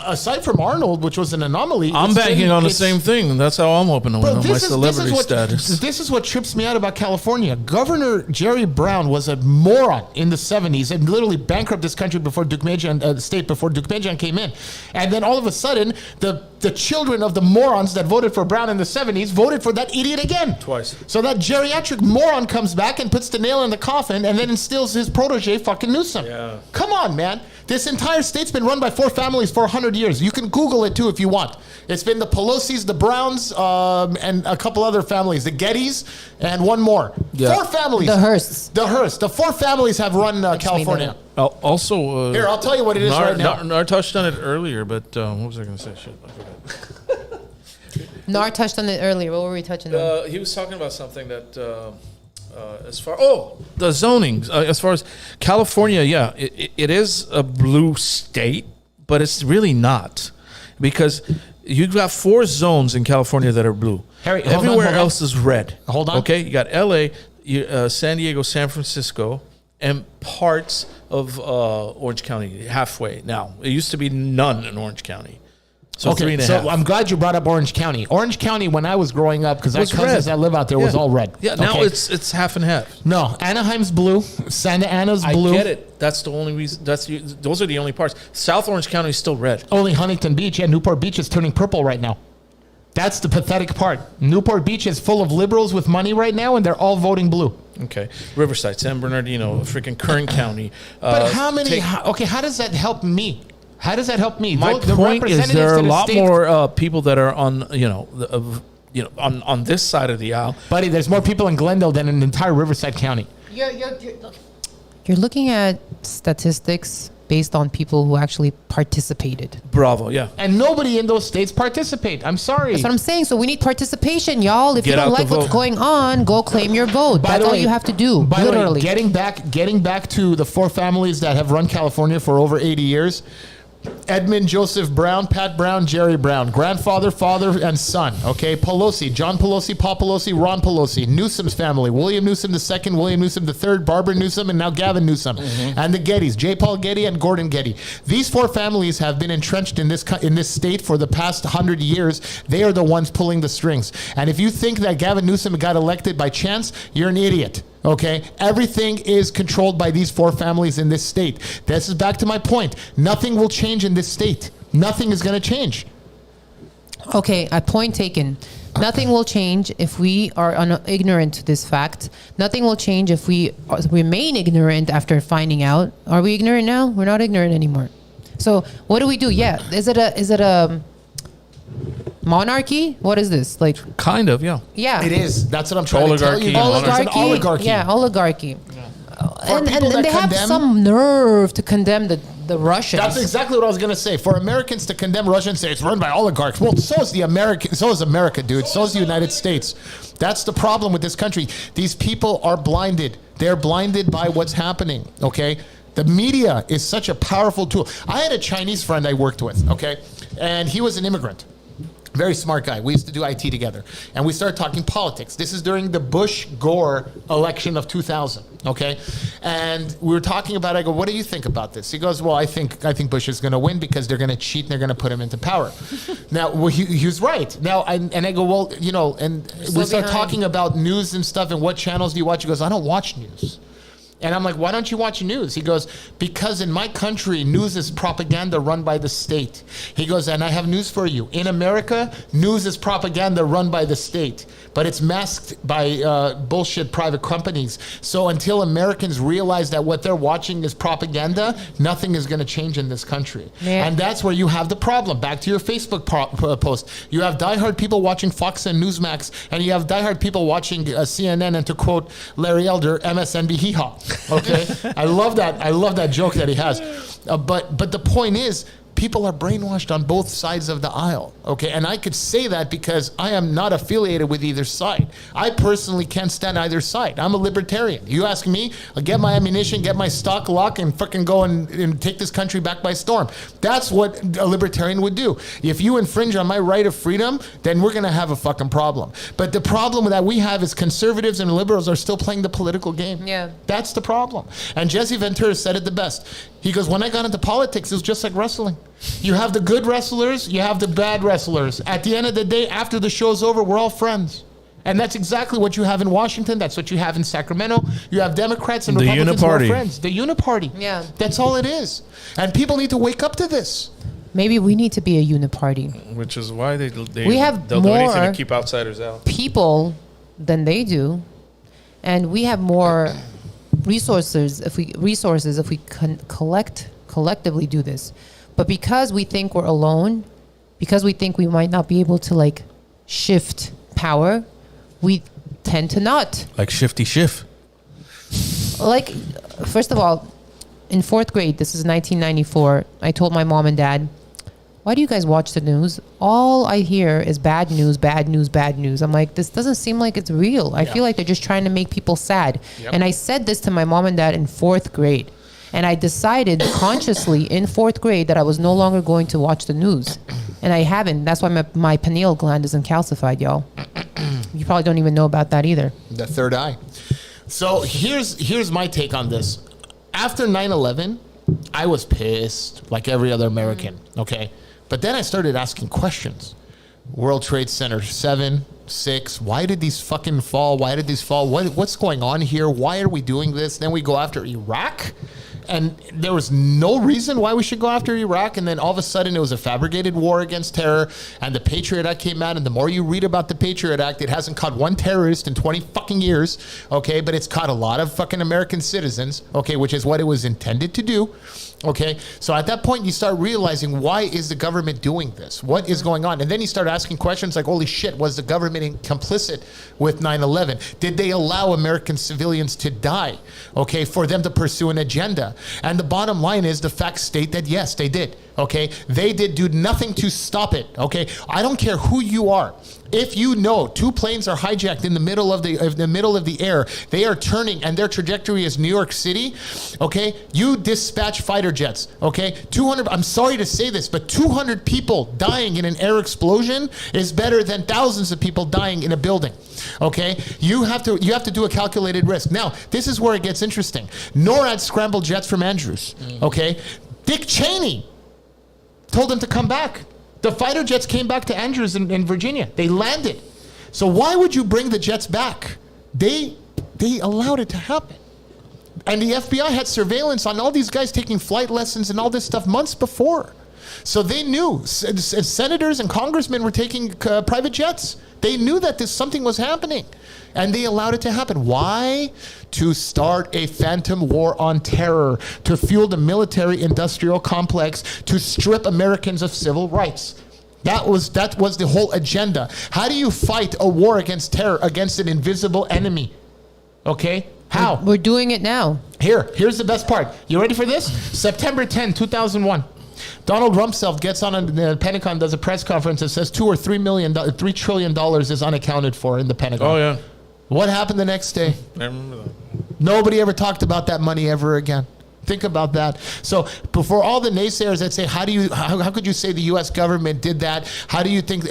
aside from Arnold, which was an anomaly, I'm banking on the same thing, and that's how I'm hoping to win on my celebrity status. This is what trips me out about California. Governor Jerry Brown was a moron in the 70s and literally bankrupted this country before state before Deukmejian came in. And then all of a sudden, the children of the morons that voted for Brown in the 70s voted for that idiot again. Twice. So that geriatric moron comes back and puts the nail in the coffin and then instills his protege, fucking Newsom. Yeah. Come on, man. This entire state's been run by 4 families for 100 years. You can Google it too if you want. It's been the Pelosi's, the Browns, and a couple other families, the Gettys, and one more. Yeah. 4 families. The Hearsts. The Hearsts. The 4 families have run California. Also, Here, I'll tell you what it is right now. Nar touched on it earlier, but what was I going to say? Shit, I forgot. Nar touched on it earlier. What were we touching on? He was talking about something that, the zoning. As far as California, yeah, it is a blue state, but it's really not, because you've got 4 zones in California that are blue. Harry, hold on, Everywhere hold on. else is red. Hold on. Okay, you got L.A., San Diego, San Francisco, and parts of Orange County halfway. Now, it used to be none in Orange County. So 3.5. So I'm glad you brought up Orange County. Orange County, when I was growing up, because I Was had cousins red. that live out there, was all red. Yeah, now Okay? it's half and half. No, Anaheim's blue. Santa Ana's blue. I get it. That's the only reason. Those are the only parts. South Orange County is still red. Only Huntington Beach and Newport Beach is turning purple right now. That's the pathetic part. Newport Beach is full of liberals with money right now, and they're all voting blue. Okay, Riverside, San Bernardino, freaking Kern County. But how does that help me? How does that help me? My The point is, representatives there are to a the lot state- more people that are on, on this side of the aisle. Buddy, there's more people in Glendale than in entire Riverside County. You're looking at statistics based on people who actually participated. Bravo, yeah. And nobody in those states participate. I'm sorry. That's what I'm saying. So we need participation, y'all. If Get you don't out the like what's vote. going on, go claim your vote. By That's the all way- you have to do. By Literally. the way, getting back to the 4 families that have run California for over 80 years, Edmund Joseph Brown, Pat Brown, Jerry Brown, grandfather, father, and son. Okay, Pelosi, John Pelosi, Paul Pelosi, Ron Pelosi, Newsom's family, William Newsom II, William Newsom III, Barbara Newsom, and now Gavin Newsom, and the Gettys, J. Paul Getty and Gordon Getty. These four families have been entrenched in this state for the past 100 years. They are the ones pulling the strings. And if you think that Gavin Newsom got elected by chance, you're an idiot. Okay, everything is controlled by these four families in this state. This is back to my point. Nothing will change in this state. Nothing is going to change. Okay, a point taken. Nothing will change if we are ignorant to this fact. Nothing will change if we remain ignorant after finding out. Are we ignorant now? We're not ignorant anymore. So what do we do? Yeah, is it a monarchy? What is this? Like, Kind of, yeah. yeah. It is. That's what I'm trying to tell you. Oligarchy. It's an oligarchy. Yeah, oligarchy. And people that they have condemn- some nerve to condemn the Russians. That's exactly what I was going to say. For Americans to condemn Russia and say it's run by oligarchs, well, so is America, dude. So is the United States. That's the problem with this country. These people are blinded. They're blinded by what's happening, okay? The media is such a powerful tool. I had a Chinese friend I worked with, okay? And he was an immigrant. Very smart guy. We used to do IT together. And we started talking politics. This is during the Bush-Gore election of 2000, okay? And we were talking about it. I go, what do you think about this? He goes, well, I think Bush is going to win because they're going to cheat and they're going to put him into power. Now, well, he was right. Now, and I go, well, you know, and we start talking about news and stuff and what channels do you watch? He goes, I don't watch news. And I'm like, why don't you watch news? He goes, because in my country, news is propaganda run by the state. He goes, and I have news for you. In America, news is propaganda run by the state, but it's masked by bullshit private companies. So until Americans realize that what they're watching is propaganda, nothing is going to change in this country. Yeah. And that's where you have the problem. Back to your Facebook post. You have diehard people watching Fox and Newsmax, and you have diehard people watching CNN, and to quote Larry Elder, MSNB hee-haw. Okay, I love that joke that he has, but the point is, people are brainwashed on both sides of the aisle, okay? And I could say that because I am not affiliated with either side. I personally can't stand either side. I'm a libertarian. You ask me, I'll get my ammunition, get my stock lock, and fucking go and take this country back by storm. That's what a libertarian would do. If you infringe on my right of freedom, then we're gonna have a fucking problem. But the problem that we have is conservatives and liberals are still playing the political game. Yeah. That's the problem. And Jesse Ventura said it the best. He goes, when I got into politics, it was just like wrestling. You have the good wrestlers, you have the bad wrestlers. At the end of the day, after the show's over, we're all friends. And that's exactly what you have in Washington. That's what you have in Sacramento. You have Democrats and Republicans who are friends. The uniparty. Yeah. That's all it is. And people need to wake up to this. Maybe we need to be a uniparty. Which is why We have they'll do anything more to keep outsiders out. People than they do, and we have more resources if we collectively do this. But because we think we're alone, because we think we might not be able to like shift power, we tend to not. Like Shifty Schiff. Like, first of all, in 4th grade, this is 1994, I told my mom and dad, why do you guys watch the news? All I hear is bad news, bad news, bad news. I'm like, this doesn't seem like it's real. I feel like they're just trying to make people sad. Yep. And I said this to my mom and dad in 4th grade. And I decided consciously in 4th grade that I was no longer going to watch the news. And I haven't. That's why my pineal gland isn't calcified, y'all. You probably don't even know about that either. The third eye. So here's my take on this. After 9/11, I was pissed like every other American, okay? But then I started asking questions. World Trade Center 7, 6, why did these fucking fall? Why did these fall? What's going on here? Why are we doing this? Then we go after Iraq. And there was no reason why we should go after Iraq. And then all of a sudden it was a fabricated war against terror. And the Patriot Act came out. And the more you read about the Patriot Act, it hasn't caught one terrorist in 20 fucking years. Okay. But it's caught a lot of fucking American citizens. Okay. Which is what it was intended to do. Okay. So at that point, you start realizing, why is the government doing this? What is going on? And then you start asking questions like, holy shit, was the government complicit with 9/11? Did they allow American civilians to die? Okay. For them to pursue an agenda? And the bottom line is the facts state that yes, they did. Okay. They did do nothing to stop it. Okay. I don't care who you are. If you know two planes are hijacked in the middle of the air, they are turning and their trajectory is New York City, okay? You dispatch fighter jets, okay? 200, I'm sorry to say this, but 200 people dying in an air explosion is better than thousands of people dying in a building, okay? You have to do a calculated risk. Now, this is where it gets interesting. NORAD scrambled jets from Andrews, okay? Dick Cheney told them to come back. The fighter jets came back to Andrews in Virginia. They landed. So why would you bring the jets back? They allowed it to happen. And the FBI had surveillance on all these guys taking flight lessons and all this stuff months before. So they knew. Senators and congressmen were taking private jets. They knew that something was happening. And they allowed it to happen. Why? To start a phantom war on terror, to fuel the military-industrial complex, to strip Americans of civil rights. That was the whole agenda. How do you fight a war against terror, against an invisible enemy? Okay? How? We're doing it now. Here's the best part. You ready for this? September 10, 2001. Donald Rumsfeld gets on the Pentagon, does a press conference and says $3 trillion is unaccounted for in the Pentagon. Oh, yeah. What happened the next day? I remember that. Nobody ever talked about that money ever again. Think about that. So before all the naysayers that say, how could you say the U.S. government did that? How do you think,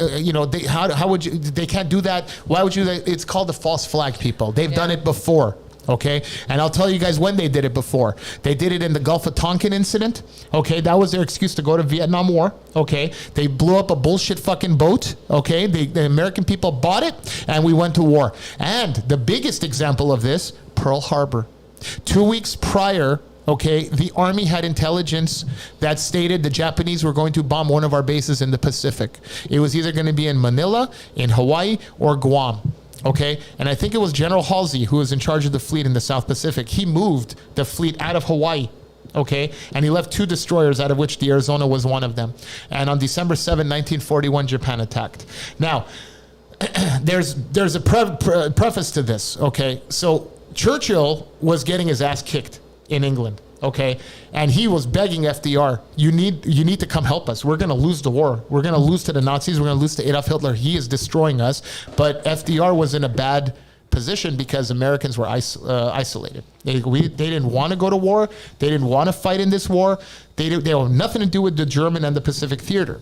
how would you, they can't do that? Why would you, it's called the false flag, people. They've done it before. Okay, and I'll tell you guys when they did it before. They did it in the Gulf of Tonkin incident. Okay, that was their excuse to go to Vietnam War. Okay, they blew up a bullshit fucking boat. Okay, the American people bought it, and we went to war. And the biggest example of this, Pearl Harbor. 2 weeks prior, okay, the Army had intelligence that stated the Japanese were going to bomb one of our bases in the Pacific. It was either going to be in Manila, in Hawaii, or Guam. Okay, and I think it was General Halsey who was in charge of the fleet in the South Pacific. He moved the fleet out of Hawaii, okay, and he left 2 destroyers, out of which the Arizona was one of them. And on December 7, 1941, Japan attacked. Now, there's a preface to this, okay? So Churchill was getting his ass kicked in England. Okay, and he was begging FDR, you need to come help us. We're going to lose the war. We're going to lose to the Nazis. We're going to lose to Adolf Hitler. He is destroying us. But FDR was in a bad position because Americans were isolated. They didn't want to go to war. They didn't want to fight in this war. They had nothing to do with the German and the Pacific theater.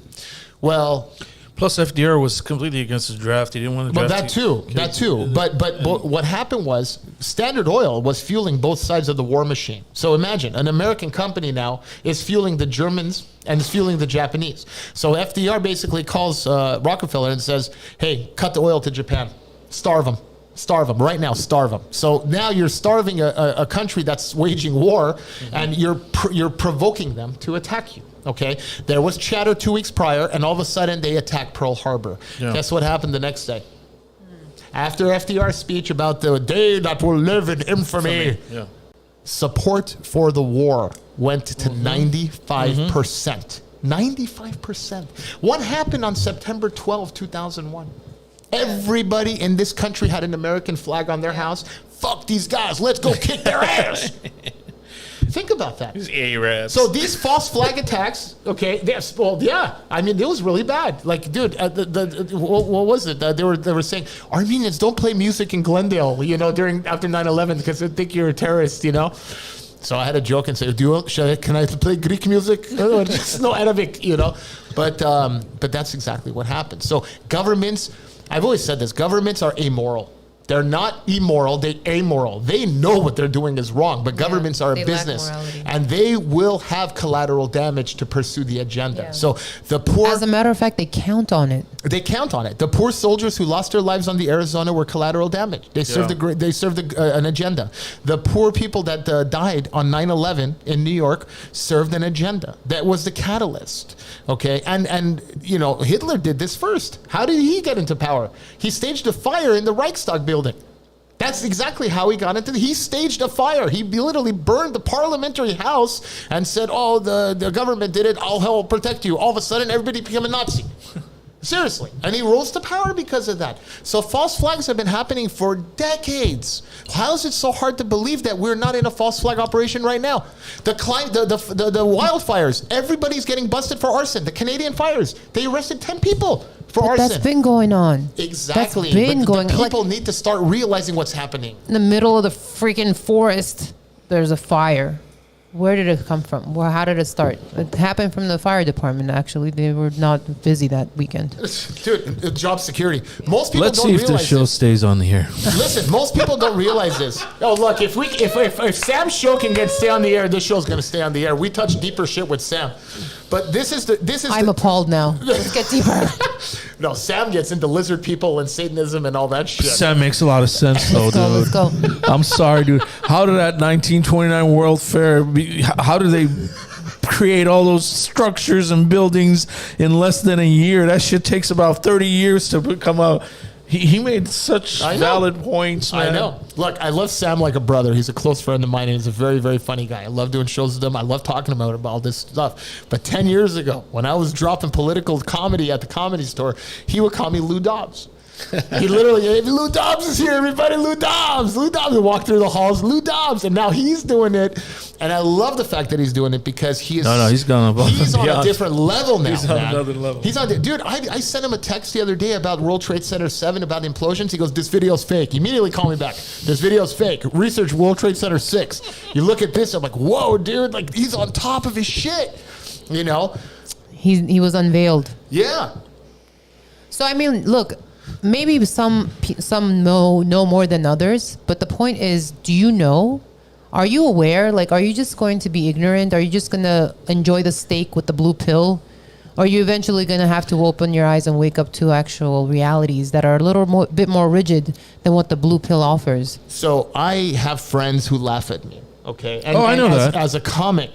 Well, plus FDR was completely against his draft. He didn't want to draft. But that too. But what happened was Standard Oil was fueling both sides of the war machine. So imagine an American company now is fueling the Germans and is fueling the Japanese. So FDR basically calls Rockefeller and says, "Hey, cut the oil to Japan, starve them." Starve them right now. Starve them. So now you're starving a country that's waging war, and you're provoking them to attack you. Okay, there was chatter 2 weeks prior, and all of a sudden they attacked Pearl Harbor. Yeah. Guess what happened the next day? After FDR's speech about the day that will live in infamy, support for the war went to 95%. 95%. What happened on September 12, 2001? Everybody in this country had an American flag on their house. Fuck these guys. Let's go kick their ass. Think about that. So these false flag attacks, okay, I mean, it was really bad. Like, dude, what was it? They were saying, Armenians don't play music in Glendale, after 9/11 because they think you're a terrorist, So I had a joke and say, can I play Greek music? Just no Arabic, But that's exactly what happened. So governments, I've always said this, governments are amoral. They're not immoral, they're amoral. They know what they're doing is wrong, but governments are a business. And they will have collateral damage to pursue the agenda. Yeah. So the poor... As a matter of fact, they count on it. They count on it. The poor soldiers who lost their lives on the Arizona were collateral damage. They served an agenda. The poor people that died on 9/11 in New York served an agenda. That was the catalyst. Okay, and Hitler did this first. How did he get into power? He staged a fire in the Reichstag building. That's exactly how he got into it. He staged a fire. He literally burned the parliamentary house and said, the government did it. I'll help protect you. All of a sudden, everybody became a Nazi. Seriously. And he rose to power because of that. So false flags have been happening for decades. How is it so hard to believe that we're not in a false flag operation right now? The wildfires, everybody's getting busted for arson. The Canadian fires, they arrested 10 people for arson. That's been going on. Exactly. That's been going on. People need to start realizing what's happening. In the middle of the freaking forest, there's a fire. Where did it come from? Well, how did it start? It happened from the fire department, actually. They were not busy that weekend. Dude, job security. Most people Let's don't see if realize the show this. stays on the air. Listen, most people don't realize this. Oh, look, if Sam's show can stay on the air, this show's going to stay on the air. We touch deeper shit with Sam. But this is I'm appalled now. Let's get deeper. No, Sam gets into lizard people and Satanism and all that shit. That makes a lot of sense, though, Let's go, dude. let's go. I'm sorry, dude. How did that 1929 World Fair? How did they create all those structures and buildings in less than a year? That shit takes about 30 years to come out. He made such valid points, man. I know. Look, I love Sam like a brother. He's a close friend of mine, and he's a very, very funny guy. I love doing shows with him. I love talking about all this stuff. But 10 years ago, when I was dropping political comedy at the Comedy Store, he would call me Lou Dobbs. He literally, hey, Lou Dobbs is here, everybody. Lou Dobbs. Lou Dobbs would walk through the halls. Lou Dobbs. And now he's doing it. And I love the fact that he's doing it because he is. No, he's gone above He's and on a beyond. different level now. He's on man. another level. He's on. Dude, I sent him a text the other day about World Trade Center 7, about implosions. He goes, "This video's fake." He immediately called me back. "This video's fake. Research World Trade Center 6. You look at this. I'm like, whoa, dude. Like, he's on top of his shit. You know? He was unveiled. Yeah. So I mean, look, maybe some know more than others, but the point is, do you know? Are you aware? Like, are you just going to be ignorant? Are you just going to enjoy the steak with the blue pill? Or are you eventually going to have to open your eyes and wake up to actual realities that are a little bit more rigid than what the blue pill offers? So I have friends who laugh at me. Okay. And, I know as, that. As a comic,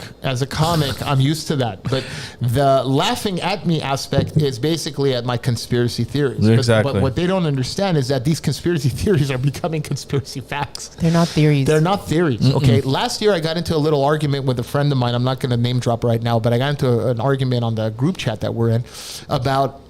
I'm used to that. But the laughing at me aspect is basically at my conspiracy theories. Exactly. But what they don't understand is that these conspiracy theories are becoming conspiracy facts. They're not theories. They're not theories. Okay. Last year I got into a little argument with a friend of mine. I'm not going to name drop right now, but I got into an argument on the group chat that we're in about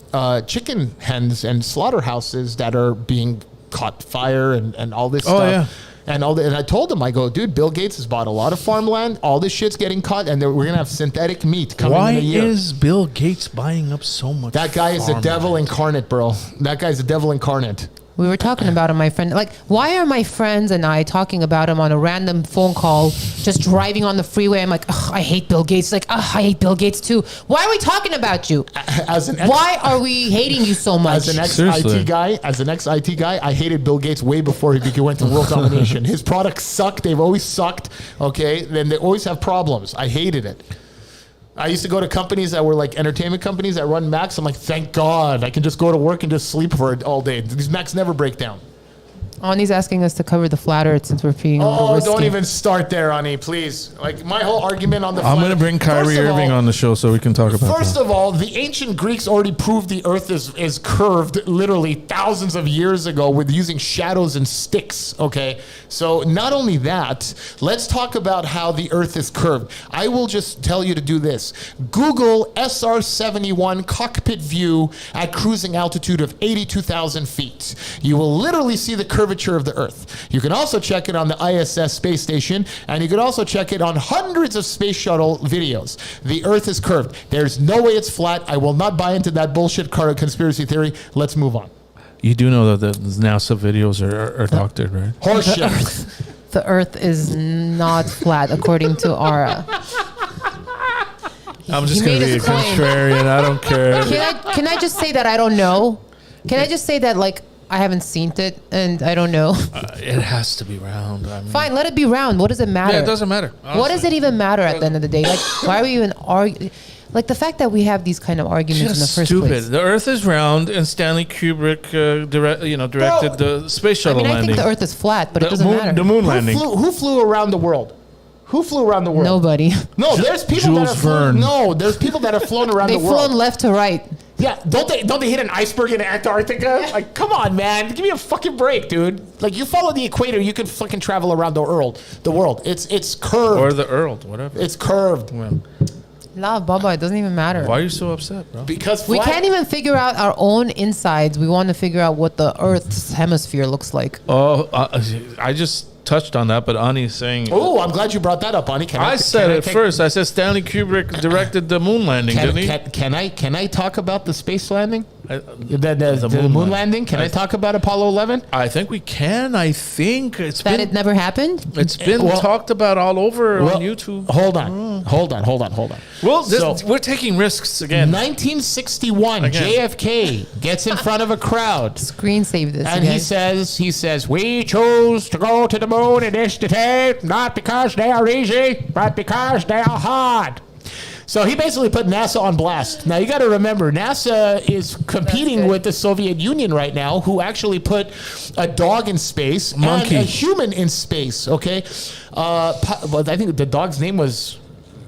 chicken hens and slaughterhouses that are being caught fire and all this stuff. Yeah. And I told him, I go, dude, Bill Gates has bought a lot of farmland. All this shit's getting cut, and we're gonna have synthetic meat coming Why in a year. is Bill Gates buying up so much? That guy is the devil incarnate, bro. That guy's the devil incarnate. We were talking about him, my friend. Like, why are my friends and I talking about him on a random phone call, just driving on the freeway? I'm like, ugh, I hate Bill Gates. Like, ugh, I hate Bill Gates too. Why are we talking about you? Why are we hating you so much? As an Seriously. ex-IT guy, I hated Bill Gates way before he went to world domination. His products suck. They've always sucked. Okay, then they always have problems. I hated it. I used to go to companies that were like entertainment companies that run Macs. I'm like, thank God, I can just go to work and just sleep for it all day. These Macs never break down. Ani's asking us to cover the flat earth since we're being a little Oh, risky. don't even start there, Ani, please. Like, my whole argument on the I'm flat- going to bring Kyrie First of Irving all- on the show so we can talk about First that. of all, the ancient Greeks already proved the earth is curved literally thousands of years ago with using shadows and sticks, okay? So not only that, let's talk about how the earth is curved. I will just tell you to do this. Google SR-71 cockpit view at cruising altitude of 82,000 feet. You will literally see the curvature of the earth. You can also check it on the ISS space station, and you can also check it on hundreds of space shuttle videos. The earth is curved. There's no way it's flat. I will not buy into that bullshit conspiracy theory. Let's move on. You do know that the NASA videos are doctored, right? Horseshit. The earth is not flat, according to Ara. I'm just He going to made be a his claim. contrarian. I don't care. Can I just say that I don't know? Can I just say that, like, I haven't seen it and I don't know? It has to be round. I mean, Fine, let it be round. What does it matter? Yeah, it doesn't matter. What does it even matter at the end of the day? Like, why are we even arguing? Like, the fact that we have these kind of arguments in the Just first stupid. place. The Earth is round, and Stanley Kubrick directed the space I shuttle mean, I landing. think the Earth is flat, but it doesn't matter. The moon landing. Who flew around the world? Who flew around the world? Nobody. No, there's people that Jules have flown. Verne. No, there's people that have flown around They've the world. flown left to right. Yeah, don't they hit an iceberg in Antarctica? Like, come on, man, give me a fucking break, dude. Like, you follow the equator, you can fucking travel around the world. It's curved. Or the Earl, whatever. It's curved. Well, Love, Baba. It doesn't even matter. Why are you so upset, bro? Because We can't even figure out our own insides. We want to figure out what the Earth's hemisphere looks like. Oh, I just touched on that, but Ani's saying. Oh, I'm glad you brought that up, Ani. I said it first. I said Stanley Kubrick directed the moon landing, didn't he? Can I talk about the space landing? The moon landing? Can I talk about Apollo 11? I think we can. I think That it never happened? It's been talked about all over on YouTube. Hold on. Well, we're taking risks again. 1961, JFK gets in front of a crowd. Screen save this. And he says, we chose to go to the moon in this decade, not because they are easy, but because they are hard. So he basically put NASA on blast. Now you got to remember, NASA is competing with the Soviet Union right now, who actually put a dog in space and a human in space. Okay, well, I think the dog's name was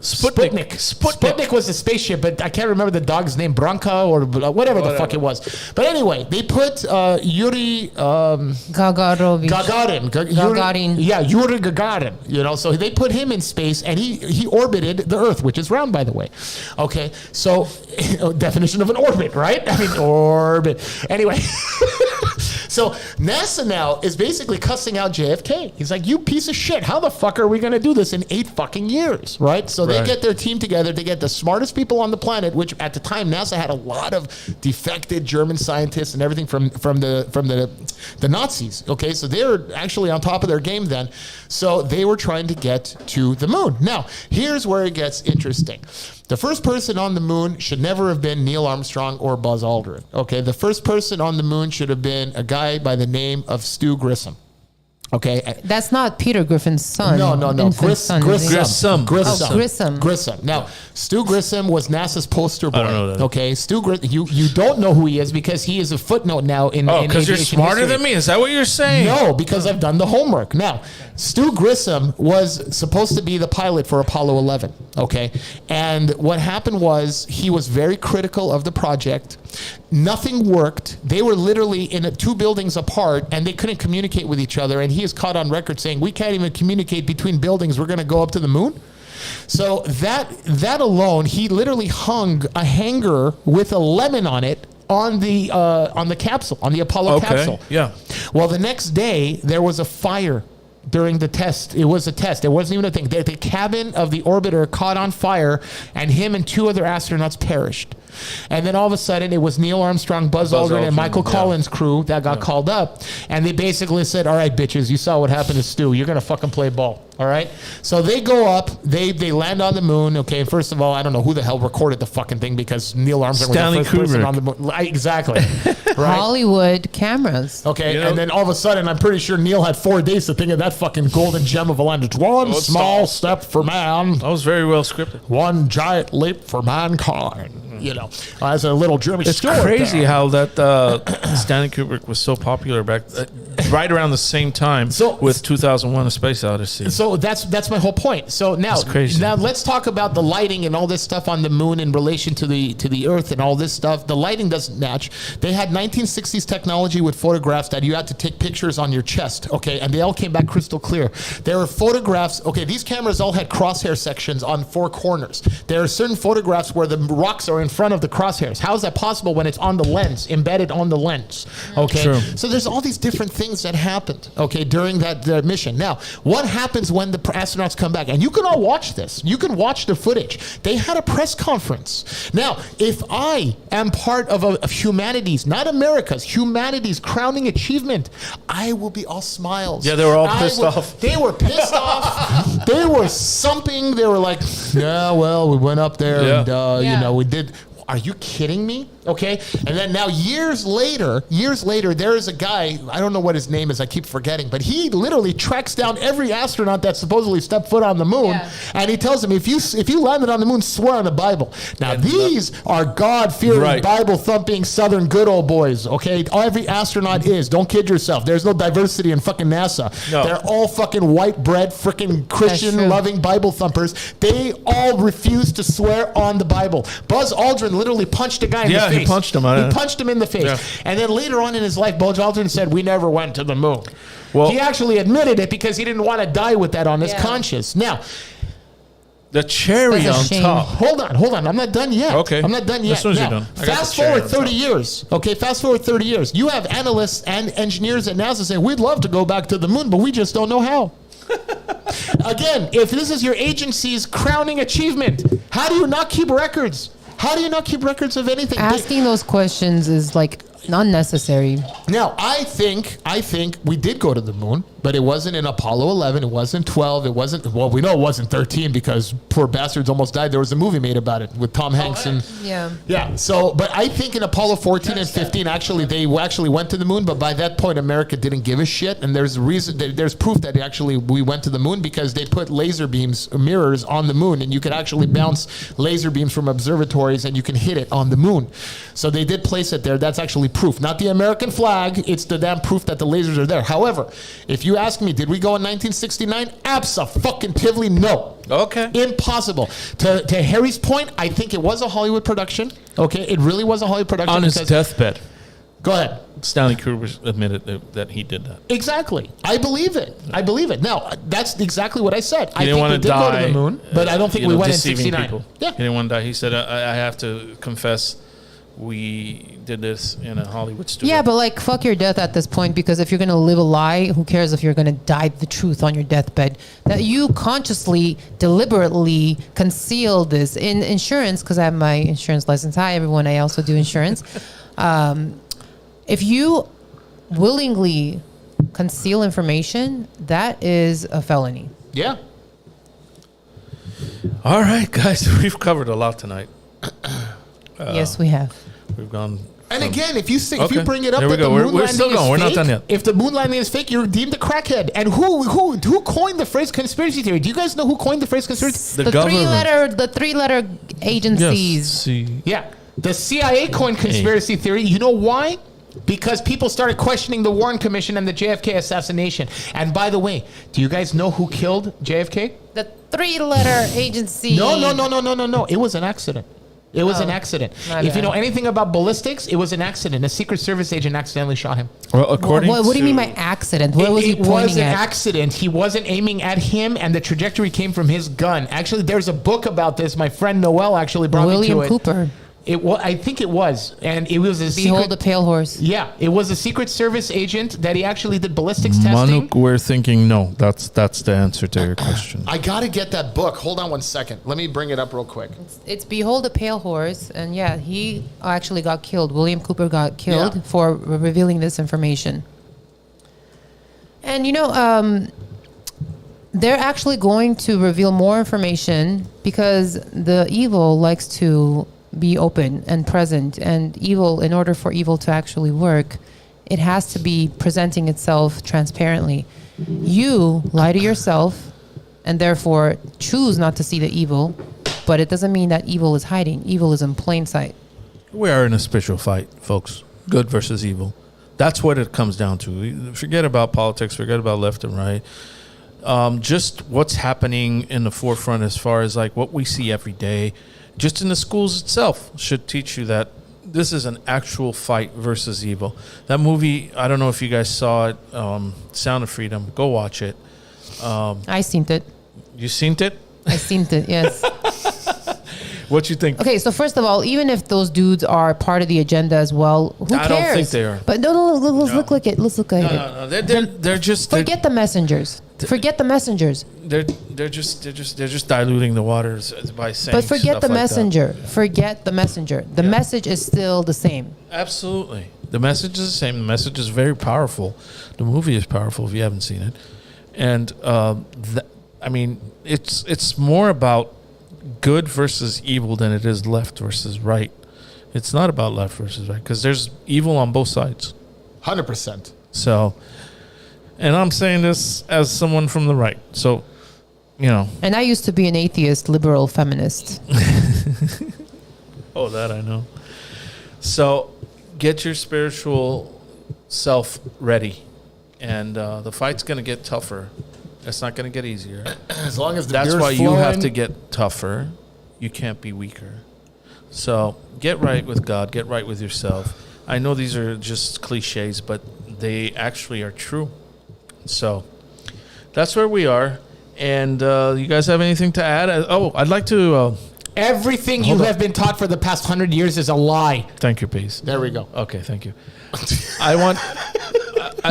Sputnik. Sputnik was the spaceship, but I can't remember the dog's name, Branka or whatever the fuck it was. But anyway, they put Yuri Gagarin. Yuri Gagarin. You know, so they put him in space, and he orbited the Earth, which is round, by the way. Okay, so definition of an orbit, right? I mean, orbit. Anyway. So NASA now is basically cussing out JFK. He's like, you piece of shit. How the fuck are we going to do this in 8 fucking years, right? So they get their team together. They get the smartest people on the planet, which at the time NASA had a lot of defected German scientists and everything from the Nazis. Okay, so they were actually on top of their game then. So they were trying to get to the moon. Now, here's where it gets interesting. The first person on the moon should never have been Neil Armstrong or Buzz Aldrin. Okay, the first person on the moon should have been a guy by the name of Stu Grissom. Okay, that's not Peter Griffin's son. No. Grissom. Grissom. Now, Stu Grissom was NASA's poster boy. I don't know that. Okay, Stu Grissom. You don't know who he is because he is a footnote now in. Oh, because you're smarter than me. Is that what you're saying? No, because I've done the homework. Now, Stu Grissom was supposed to be the pilot for Apollo 11. Okay, and what happened was he was very critical of the project. Nothing worked. They were literally in 2 buildings apart, and they couldn't communicate with each other. And he is caught on record saying, "We can't even communicate between buildings. We're going to go up to the moon." So that alone, he literally hung a hanger with a lemon on it on the capsule, on the Apollo capsule. Yeah. Well, the next day there was a fire during the test. It was a test. It wasn't even a thing. The cabin of the orbiter caught on fire, and him and 2 other astronauts perished. And then all of a sudden, it was Neil Armstrong, Buzz Aldrin, and Michael Collins' crew that got called up. And they basically said, all right, bitches, you saw what happened to Stu. You're going to fucking play ball. All right? So they go up. They land on the moon. Okay, first of all, I don't know who the hell recorded the fucking thing because Neil Armstrong was the first person on the moon. Exactly. Right? Hollywood cameras. Okay, and then all of a sudden, I'm pretty sure Neil had 4 days to think of that fucking golden gem of a line. It's one small step for man. That was very well scripted. One giant leap for mankind. You know, as a little German. It's crazy how that Stanley Kubrick was so popular back right around the same time with 2001: A Space Odyssey. So that's my whole point. So now let's talk about the lighting and all this stuff on the moon in relation to the Earth and all this stuff. The lighting doesn't match. They had 1960s technology with photographs that you had to take pictures on your chest. Okay, and they all came back crystal clear. There were photographs. Okay, these cameras all had crosshair sections on 4 corners. There are certain photographs where the rocks are in front of the crosshairs. How is that possible when it's on the lens, embedded on the lens? Okay, True. So there's all these different things that happened. Okay, during that mission. Now, what happens when the astronauts come back? And you can all watch this. You can watch the footage. They had a press conference. Now, if I am part of humanity's, not America's, humanity's crowning achievement, I will be all smiles. Yeah, they were all pissed off. They were pissed off. They were sumping. They were like, yeah, well, we went up there and, you know, we did. Are you kidding me? Okay. And then now years later, there is a guy, I don't know what his name is, I keep forgetting, but he literally tracks down every astronaut that supposedly stepped foot on the moon. Yeah. And he tells them, if you landed on the moon, swear on the Bible. Now these are God-fearing, Bible-thumping Southern good old boys. Okay. Every astronaut is. Don't kid yourself. There's no diversity in fucking NASA. No. They're all fucking white bread, freaking Christian-loving Bible thumpers. They all refuse to swear on the Bible. Buzz Aldrin literally punched a guy in the face. He punched him. He punched him in the face. Yeah. And then later on in his life, Buzz Aldrin said, we never went to the moon. Well, he actually admitted it because he didn't want to die with that on his conscience. Now, The cherry That's a on shame. top. Hold on. I'm not done yet. Okay. I'm not done yet. As soon as you're Now, done. I got fast the cherry forward on 30 top. years. Okay, fast forward 30 years. You have analysts and engineers at NASA saying, we'd love to go back to the moon, but we just don't know how. Again, if this is your agency's crowning achievement, how do you not keep records? How do you not keep records of anything? Asking those questions is like unnecessary. Now, I think we did go to the moon, but it wasn't in Apollo 11. It wasn't 12. It wasn't, well, we know it wasn't 13 because poor bastards almost died. There was a movie made about it with Tom Hanks and Yeah. yeah. So, but I think in Apollo 14 and 15, actually, they actually went to the moon, but by that point, America didn't give a shit. And there's there's proof that actually we went to the moon because they put laser beams, mirrors on the moon, and you could actually bounce laser beams from observatories and you can hit it on the moon. So they did place it there. That's actually proof, not the American flag. It's the damn proof that the lasers are there. However, if you ask me, did we go in 1969? Abso-fucking-tively no. Okay. Impossible. To Harry's point, I think it was a Hollywood production. Okay, it really was a Hollywood production. On his because- deathbed, Go ahead. Stanley Kubrick admitted that he did that. Exactly. I believe it. I believe it. Now, that's exactly what I said. I He didn't think want we to did die. go to the moon, but I don't think you we know, went in deceiving 69. people. Yeah. He didn't want to die. He said, I have to confess, we did this in a Hollywood studio. Yeah, but like, fuck your death at this point, because if you're gonna live a lie, who cares if you're gonna die the truth on your deathbed? That you consciously, deliberately conceal this in insurance, because I have my insurance license. Hi, everyone. I also do insurance. If you willingly conceal information, that is a felony. Yeah. All right, guys, we've covered a lot tonight. Yes, we have. We've gone. And from- again, if you Okay. bring it up There we that go. the We're- moon we're landing still is going. We're not fake, done yet. if the moon landing is fake, you're deemed a crackhead. And who coined the phrase conspiracy theory? Do you guys know who coined the phrase conspiracy? The government. The three-letter agencies. Yes. See. Yeah. The CIA coined conspiracy theory. You know why? Because people started questioning the Warren Commission and the JFK assassination. And by the way, do you guys know who killed JFK? The three-letter agency. No. It was an accident. It was an Oh, accident. my If you bad. know anything about ballistics, it was an accident. A Secret Service agent accidentally shot him. Well, according What do you mean by to- accident? Where was he It was pointing an at? accident. He wasn't aiming at him, and the trajectory came from his gun. Actually, there's a book about this. My friend Noel actually brought William me to Cooper. it. I think it was, and it was a Behold secret. the pale horse. Yeah, it was a Secret Service agent that he actually did ballistics testing. Manuk, we're thinking no. That's the answer to your question. I gotta get that book. Hold on one second. Let me bring it up real quick. It's Behold the Pale Horse, and yeah, he actually got killed. William Cooper got killed Yeah. for revealing this information. And they're actually going to reveal more information because the evil likes to be open and present, and evil, in order for evil to actually work, it has to be presenting itself transparently. You lie to yourself and therefore choose not to see the evil, but it doesn't mean that evil is hiding. Evil is in plain sight. We are in a spiritual fight, folks. Good versus evil. That's what it comes down to. Forget about politics. Forget about left and right. Just what's happening in the forefront as far as like what we see every day, just in the schools itself, should teach you that this is an actual fight versus evil. That movie, I don't know if you guys saw it, Sound of Freedom. Go watch it. I seen it. You seen it? I seen it, yes. What you think? Okay, so first of all, even if those dudes are part of the agenda as well, who I cares? don't think they are. But no, let's look like it. Let's look like it. No. They're just Forget the messengers. Forget the messengers. they're just diluting the waters by saying. But forget stuff the like that. messenger. Forget the messenger. The message is still the same. Absolutely. The message is the same. The message is very powerful. The movie is powerful if you haven't seen it. And I mean, it's more about good versus evil than it is left versus right. It's not about left versus right because there's evil on both sides. 100%. So, and I'm saying this as someone from the right. So, And I used to be an atheist, liberal, feminist. Oh, that I know. So, get your spiritual self ready. And the fight's going to get tougher. It's not going to get easier. As long as the That's beer's why you have flowing. to get tougher. You can't be weaker. So, get right with God. Get right with yourself. I know these are just cliches, but they actually are true. So, that's where we are. And you guys have anything to add? I'd like to. Everything you have been taught for the past 100 years is a lie. Thank you, peace. There we go. Okay, thank you. I want.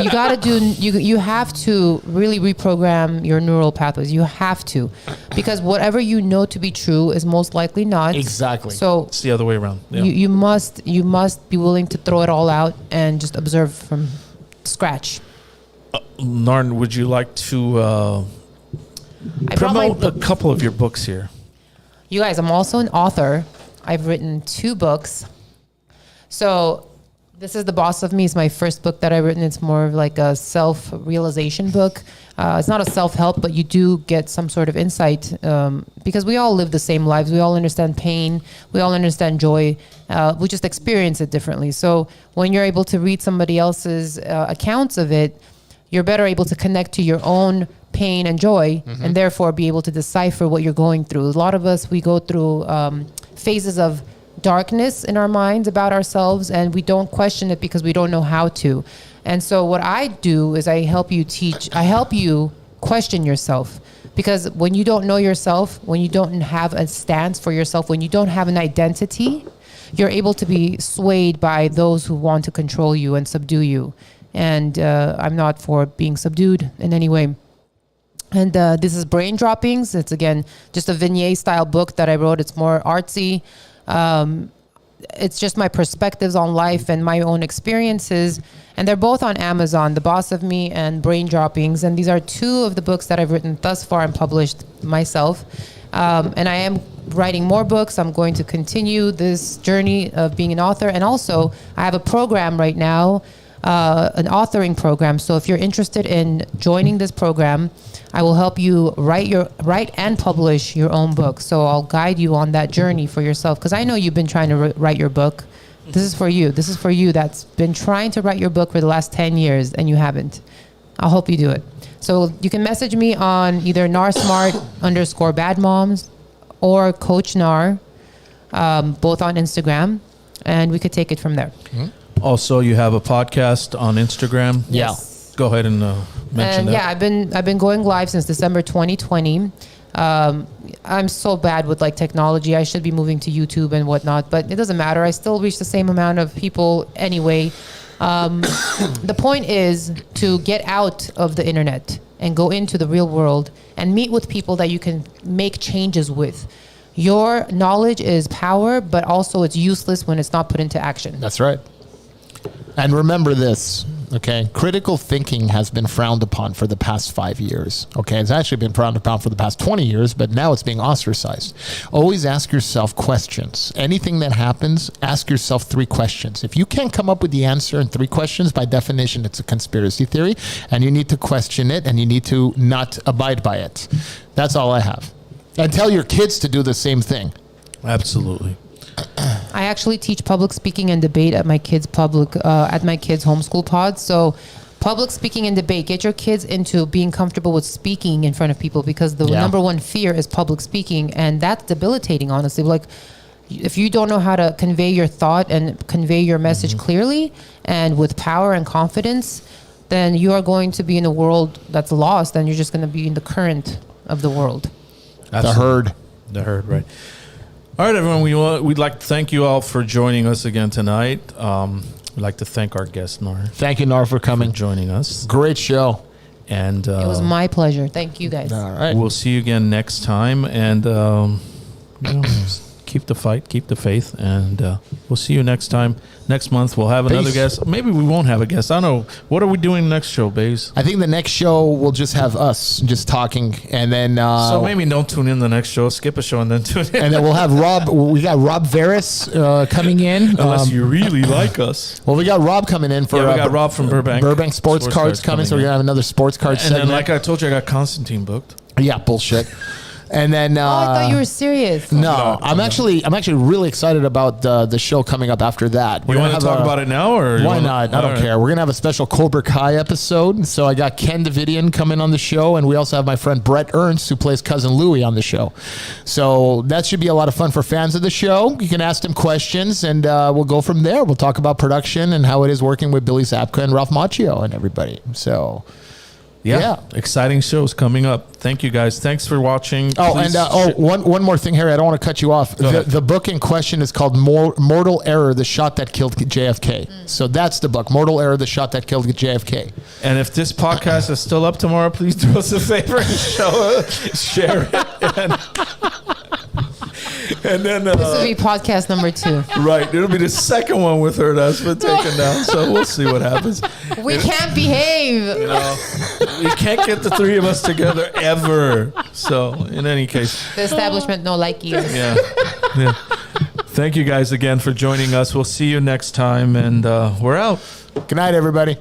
You got to you have to really reprogram your neural pathways. You have to, because whatever you know to be true is most likely not. Exactly. So It's the other way around. Yeah. you must be willing to throw it all out and just observe from scratch. Narn, would you like to I brought my promote a couple of your books here? You guys, I'm also an author. I've written 2 books. So this is The Boss of Me. It's my first book that I've written. It's more of like a self-realization book. It's not a self-help, but you do get some sort of insight because we all live the same lives. We all understand pain. We all understand joy. We just experience it differently. So when you're able to read somebody else's accounts of it, you're better able to connect to your own pain and joy, and therefore be able to decipher what you're going through. A lot of us, we go through phases of darkness in our minds about ourselves, and we don't question it because we don't know how to. And so what I do is I help you question yourself. Because when you don't know yourself, when you don't have a stance for yourself, when you don't have an identity, you're able to be swayed by those who want to control you and subdue you. And I'm not for being subdued in any way. And this is Brain Droppings. It's, again, just a vignette-style book that I wrote. It's more artsy. It's just my perspectives on life and my own experiences. And they're both on Amazon, The Boss of Me and Brain Droppings. And these are 2 of the books that I've written thus far and published myself. And I am writing more books. I'm going to continue this journey of being an author. And also, I have a program right now, an authoring program. So if you're interested in joining this program, I will help you write and publish your own book. So I'll guide you on that journey for yourself. Because I know you've been trying to write your book. This is for you. This is for you that's been trying to write your book for the last 10 years and you haven't. I'll help you do it. So you can message me on either narsmart_badmoms or Coach Nar, both on Instagram, and we could take it from there. Also, you have a podcast on Instagram. Yes. Go ahead and mention that. Yeah, I've been going live since December 2020. I'm so bad with like technology. I should be moving to YouTube and whatnot, but it doesn't matter. I still reach the same amount of people anyway. The point is to get out of the internet and go into the real world and meet with people that you can make changes with. Your knowledge is power, but also it's useless when it's not put into action. That's right. And remember this, okay? Critical thinking has been frowned upon for the past 5 years, okay? It's actually been frowned upon for the past 20 years, but now it's being ostracized. Always ask yourself questions. Anything that happens, ask yourself 3 questions. If you can't come up with the answer in 3 questions, by definition, it's a conspiracy theory, and you need to question it, and you need to not abide by it. That's all I have. And tell your kids to do the same thing. Absolutely. I actually teach public speaking and debate at my kids' homeschool pod. So public speaking and debate, get your kids into being comfortable with speaking in front of people, because the number one fear is public speaking, and that's debilitating, honestly. Like, if you don't know how to convey your thought and convey your message clearly and with power and confidence, then you are going to be in a world that's lost, and you're just going to be in the current of the world. Absolutely. The herd, right. All right, everyone. We'd like to thank you all for joining us again tonight. We'd like to thank our guest, Nar. Thank you, Nar, for coming. Joining us. Great show. And it was my pleasure. Thank you, guys. All right. We'll see you again next time. And keep the fight, keep the faith. And we'll see you next time. Next month, we'll have another guest. Maybe we won't have a guest. I don't know. What are we doing next show, Baze? I think the next show we'll just have us just talking, and then so maybe don't tune in the next show. Skip a show and then tune in. And then we'll have Rob. We got Rob Veris coming in. Unless you really like us. Well, we got Rob coming in for. We got Rob from Burbank. Burbank Sports Cards coming, so we're gonna have another sports card segment. And then, like I told you, I got Constantine booked. Yeah, bullshit. And then I thought you were serious. No, I'm actually really excited about the show coming up after that. You want to talk about it now, or why not? I don't care. We're gonna have a special Cobra Kai episode. So I got Ken Davidian coming on the show, and we also have my friend Brett Ernst, who plays Cousin Louie, on the show. So that should be a lot of fun for fans of the show. You can ask them questions, and we'll go from there. We'll talk about production and how it is working with Billy Zabka and Ralph Macchio and everybody. So Yeah. Exciting shows coming up. Thank you guys. Thanks for watching. Oh, Please and one more thing, Harry. I don't want to cut you off. The book in question is called Mortal Error: The Shot That Killed JFK. So that's the book, Mortal Error: The Shot That Killed JFK. And if this podcast is still up tomorrow, please do us a favor and share it. And then This will be podcast number 2. right, it'll be the second one with her that's been taken down. So we'll see what happens. We can't behave. You know, we can't get the 3 of us together ever. So in any case, The establishment no like you. yeah. Thank you guys again for joining us. We'll see you next time, and we're out. Good night, everybody.